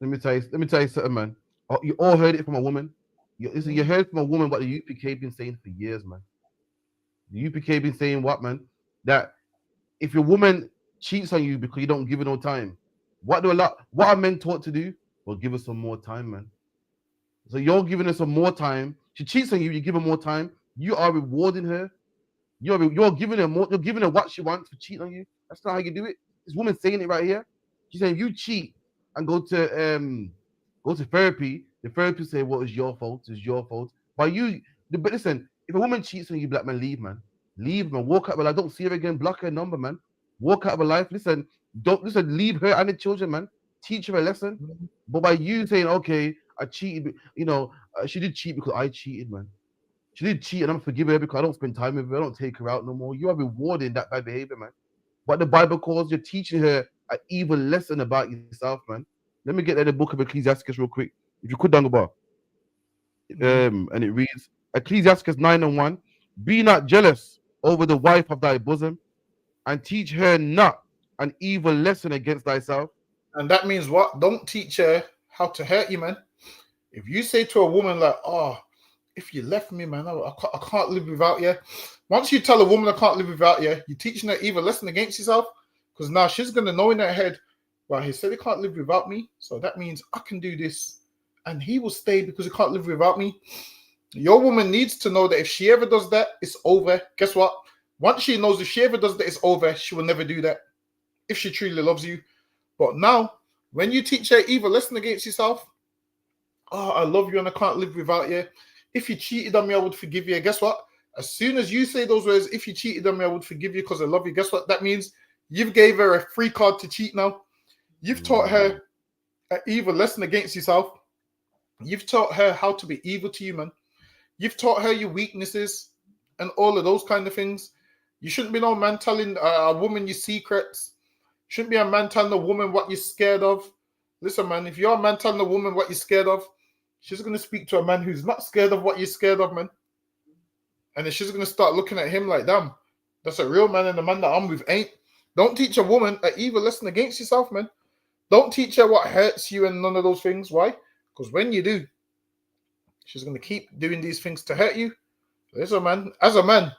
Let me tell you something, man. You all heard it from a woman. You heard from a woman what the UPK been saying for years, man. The UPK been saying what, man? That if your woman cheats on you because you don't give her no time, what are men taught to do? Well, give her some more time, man. So you're giving her some more time. She cheats on you, you give her more time. You are rewarding her. You're giving her more. You're giving her what she wants for cheating on you. That's not how you do it. This woman's saying it right here. She's saying you cheat and go to therapy. The therapist say, "Well, it's your fault. It's your fault." But listen, if a woman cheats on you, black man, leave, man. Leave, man. Walk out of her life. Don't see her again. Block her number, man. Walk out of her life. Listen, leave her and the children, man. Teach her a lesson. But by you saying, okay, I cheated, she did cheat because I cheated, man. She did cheat and I'm forgiving her because I don't spend time with her. I don't take her out no more. You are rewarding that bad behavior, man. But the Bible calls you're teaching her an evil lesson about yourself, man. Let me get the book of Ecclesiastes real quick. If you could, Dangobar. And it reads, Ecclesiastes 9:1, be not jealous over the wife of thy bosom, and teach her not an evil lesson against thyself. And that means what? Don't teach her how to hurt you, man. If you say to a woman like, oh, if you left me, man, I can't live without you. Once you tell a woman I can't live without you, you're teaching her evil lesson against yourself, because now she's going to know in her head, well, he said he can't live without me, so that means I can do this, and he will stay because he can't live without me. Your woman needs to know that if she ever does that, it's over. Guess what? Once she knows if she ever does that, it's over, she will never do that if she truly loves you. But now, when you teach her evil lesson against yourself, oh, I love you and I can't live without you. If you cheated on me, I would forgive you. Guess what? As soon as you say those words, if you cheated on me, I would forgive you because I love you. Guess what? That means you've gave her a free card to cheat now. You've taught her an evil lesson against yourself. You've taught her how to be evil to you, man. You've taught her your weaknesses and all of those kind of things. You shouldn't be no man telling a woman your secrets. Shouldn't be a man telling a woman what you're scared of. Listen, man, if you're a man telling a woman what you're scared of, she's going to speak to a man who's not scared of what you're scared of, man. And then she's going to start looking at him like, damn, that's a real man, and the man that I'm with ain't. Don't teach a woman an evil lesson against yourself, man. Don't teach her what hurts you and none of those things. Why? Because when you do, she's going to keep doing these things to hurt you. Listen, man, as a man,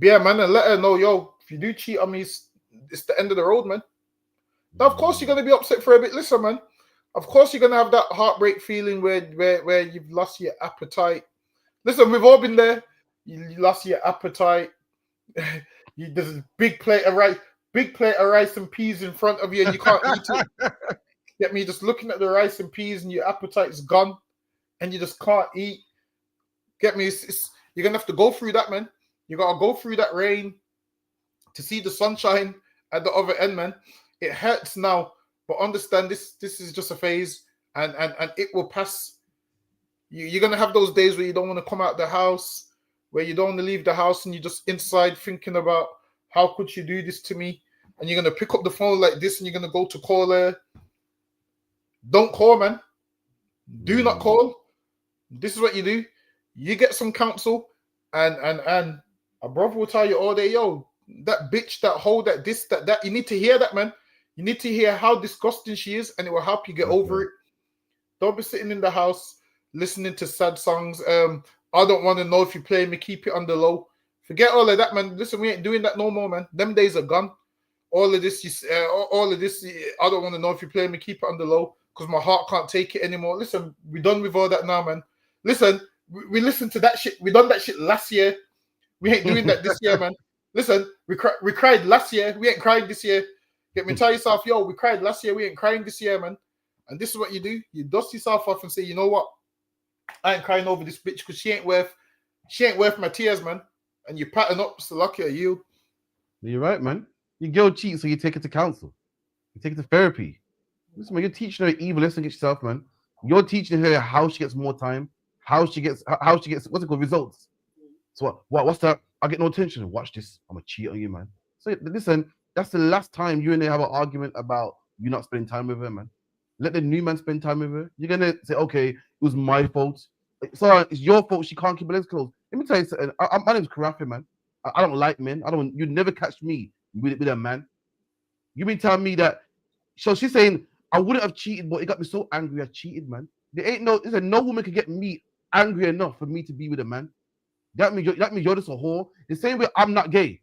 be a man and let her know, yo, if you do cheat on me, it's the end of the road, man. Now, of course, you're going to be upset for a bit. Listen, man. Of course, you're going to have that heartbreak feeling where you've lost your appetite. Listen, we've all been there. You lost your appetite. There's a big plate of rice and peas in front of you, and you can't eat it. Get me just looking at the rice and peas and your appetite's gone and you just can't eat. Get me, you're going to have to go through that, man. You got to go through that rain to see the sunshine at the other end, man. It hurts now, but understand this is just a phase and it will pass. You're going to have those days where you don't want to come out the house, where you don't want to leave the house and you're just inside thinking about how could she do this to me? And you're going to pick up the phone like this and you're going to go to call her. Don't call, man. Do not call. This is what you do. You get some counsel and a brother will tell you all day, yo, that bitch, that hoe, that this, that. You need to hear that, man. You need to hear how disgusting she is and it will help you get over it. Don't be sitting in the house listening to sad songs. I don't want to know if you play me, keep it on the low. Forget all of that, man. Listen, we ain't doing that no more, man. Them days are gone. All of this, I don't want to know if you play me, keep it on the low because my heart can't take it anymore. Listen, we're done with all that now, man. Listen, we listened to that shit. We done that shit last year. We ain't doing that this year, man. Listen, we cried last year. We ain't crying this year. Get me, tell yourself, yo, we cried last year. We ain't crying this year, man. And this is what you do. You dust yourself off and say, you know what? I ain't crying over this bitch because she ain't worth my tears, man. And you pattern up, so lucky are you. You're right, man. Your girl cheats, so you take it to counsel. You take it to therapy. Listen, man, you're teaching her evil. Listen, get yourself, man. You're teaching her how she gets more time, how she gets what's it called, results. So what's that? I get no attention. Watch this. I'm gonna cheat on you, man. So listen, that's the last time you and they have an argument about you not spending time with her, man. Let the new man spend time with her. You're gonna say, okay, it was my fault. Sorry, it's your fault. She can't keep her legs closed. Let me tell you something. My name's Karafi, man. I don't like men. You never catch me with a man. You been telling me that. So she's saying I wouldn't have cheated, but it got me so angry I cheated, man. There's no woman can get me angry enough for me to be with a man. That means you're just a whore. The same way I'm not gay.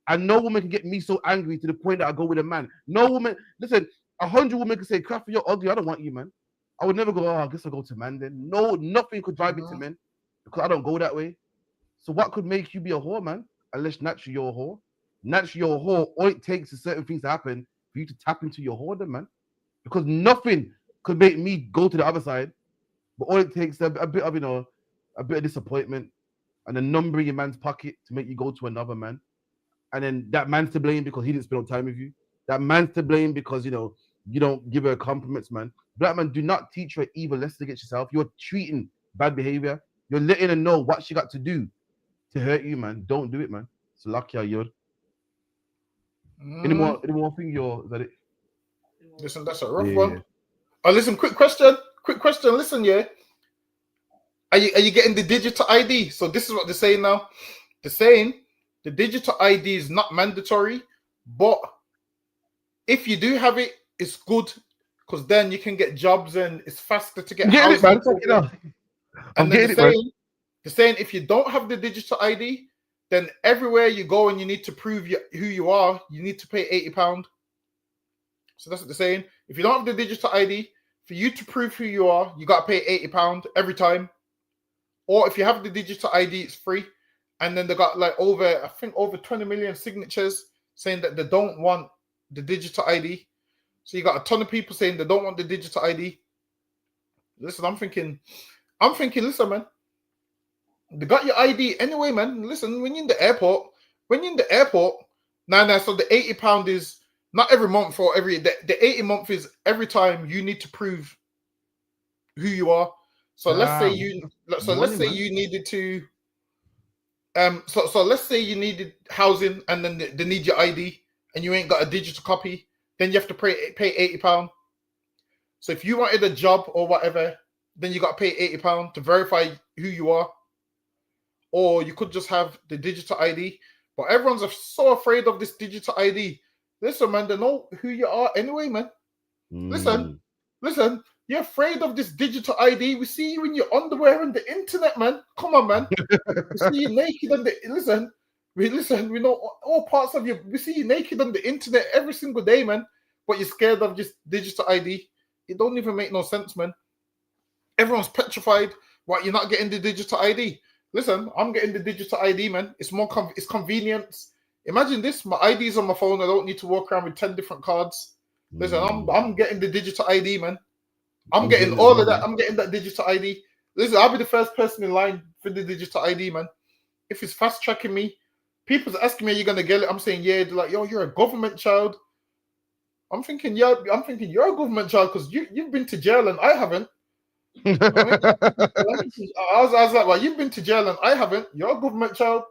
And no woman can get me so angry to the point that I go with a man. No woman, listen, 100 women can say, Kraft, you're ugly, I don't want you, man. I would never go, I guess I'll go to man then. No, nothing could drive me to men because I don't go that way. So what could make you be a whore, man? Unless naturally you're a whore. Naturally you're a whore, all it takes is certain things to happen for you to tap into your whoredom, man. Because nothing could make me go to the other side. But all it takes is a bit of disappointment and a number in your man's pocket to make you go to another man. And then that man's to blame because he didn't spend no time with you. That man's to blame because, you don't give her compliments, man. Black man, do not teach her evil lessons against yourself. You're treating bad behavior. You're letting her know what she got to do to hurt you, man. Don't do it, man. It's lucky you're. Any more thing is that it? Listen, that's a rough one. Oh, listen, quick question. Listen, yeah. Are you getting the digital ID? So this is what they're saying now. They're saying the digital ID is not mandatory, but if you do have it, it's good because then you can get jobs and it's faster to get housing. And then they're saying if you don't have the digital ID, then everywhere you go and you need to prove who you are, you need to pay £80. So that's what they're saying. If you don't have the digital ID, for you to prove who you are, you got to pay £80 every time. Or if you have the digital ID, it's free. And then they got over 20 million signatures saying that they don't want the digital ID. So you got a ton of people saying they don't want the digital ID. Listen, I'm thinking, listen, man. They got your ID anyway, man. Listen, when you're in the airport, so the £80 is not every month or every day. The 80 month is every time you need to prove who you are. So let's say you needed to so let's say you needed housing and then they need your ID and you ain't got a digital copy, then you have to pay £80. So if you wanted a job or whatever, then you got to pay £80 to verify who you are. Or you could just have the digital ID. But everyone's so afraid of this digital ID. Listen, man, they know who you are anyway, man. Listen, you're afraid of this digital ID. We see you in your underwear on the internet, man. Come on, man. We see you naked on the we know all parts of you. We see you naked on the internet every single day, man. But you're scared of just digital ID. It don't even make no sense, man. Everyone's petrified. What, you're not getting the digital ID? Listen, I'm getting the digital ID, man. It's more it's convenience. Imagine this. My ID's on my phone. I don't need to walk around with 10 different cards. Listen, I'm getting the digital ID, man. I'm getting all of that. I'm getting that digital ID. Listen, I'll be the first person in line for the digital ID, man. If it's fast tracking me, people's asking me, "Are you gonna get it?" I'm saying, "Yeah." They're like, "Yo, you're a government child." I'm thinking, "Yeah." I'm thinking you're a government child because you've been to jail and I haven't. I was like, "Well, you've been to jail and I haven't. You're a government child.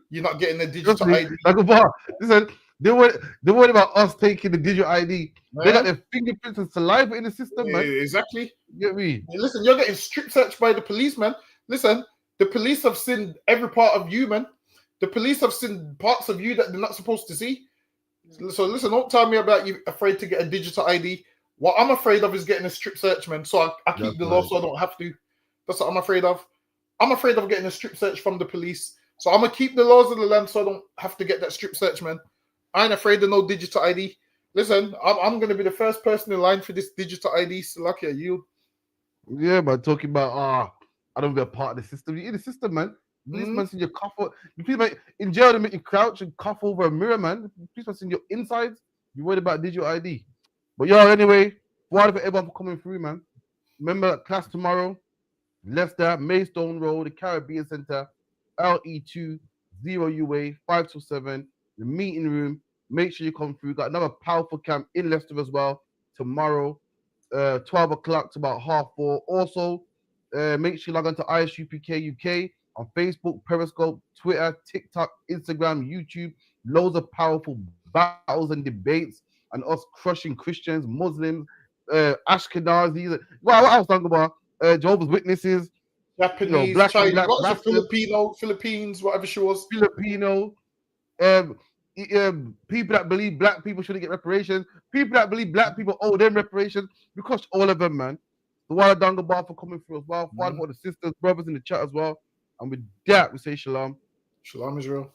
You're not getting a digital ID." Like a bar. Listen, they worried about us taking the digital ID. They got Man. their fingerprints and saliva in the system, man. Exactly. You get me? Listen, you're getting strip searched by the police, man. Listen, the police have seen every part of you, man. The police have seen parts of you that they're not supposed to see. So listen, don't tell me about you afraid to get a digital ID. What I'm afraid of is getting a strip search, man. So I keep the law so I don't have to. That's what I'm afraid of. I'm afraid of getting a strip search from the police. So I'm gonna keep the laws of the land so I don't have to get that strip search, man. I ain't afraid of no digital ID. Listen, I'm gonna be the first person in line for this digital ID. So lucky you. Yeah, man. Talking about I don't be a part of the system. You're in the system, man. Policeman in your cuff. You feel like in jail they make you crouch and cuff over a mirror, man. Policeman in your insides. You worried about digital ID. But yo, anyway, why for everyone for coming through, man. Remember class tomorrow, Leicester, Maidstone Road, the Caribbean Centre, LE2 0UA 527, the meeting room. Make sure you come through. Got another powerful camp in Leicester as well tomorrow, 12 o'clock to about 4:30. Also, make sure you log on to ISUPK UK on Facebook, Periscope, Twitter, TikTok, Instagram, YouTube. Loads of powerful battles and debates, and us crushing Christians, Muslims, Ashkenazis. What else talking about? Jehovah's Witnesses, Japanese, black Chinese, and black what's the bastards, Philippines, whatever she was. Filipino, people that believe black people shouldn't get reparations, people that believe black people owe them reparations, because all of them, man. The Walla Donga Bar for coming through as well. Father for the sisters, brothers in the chat as well. And with that, we say shalom. Shalom, Israel.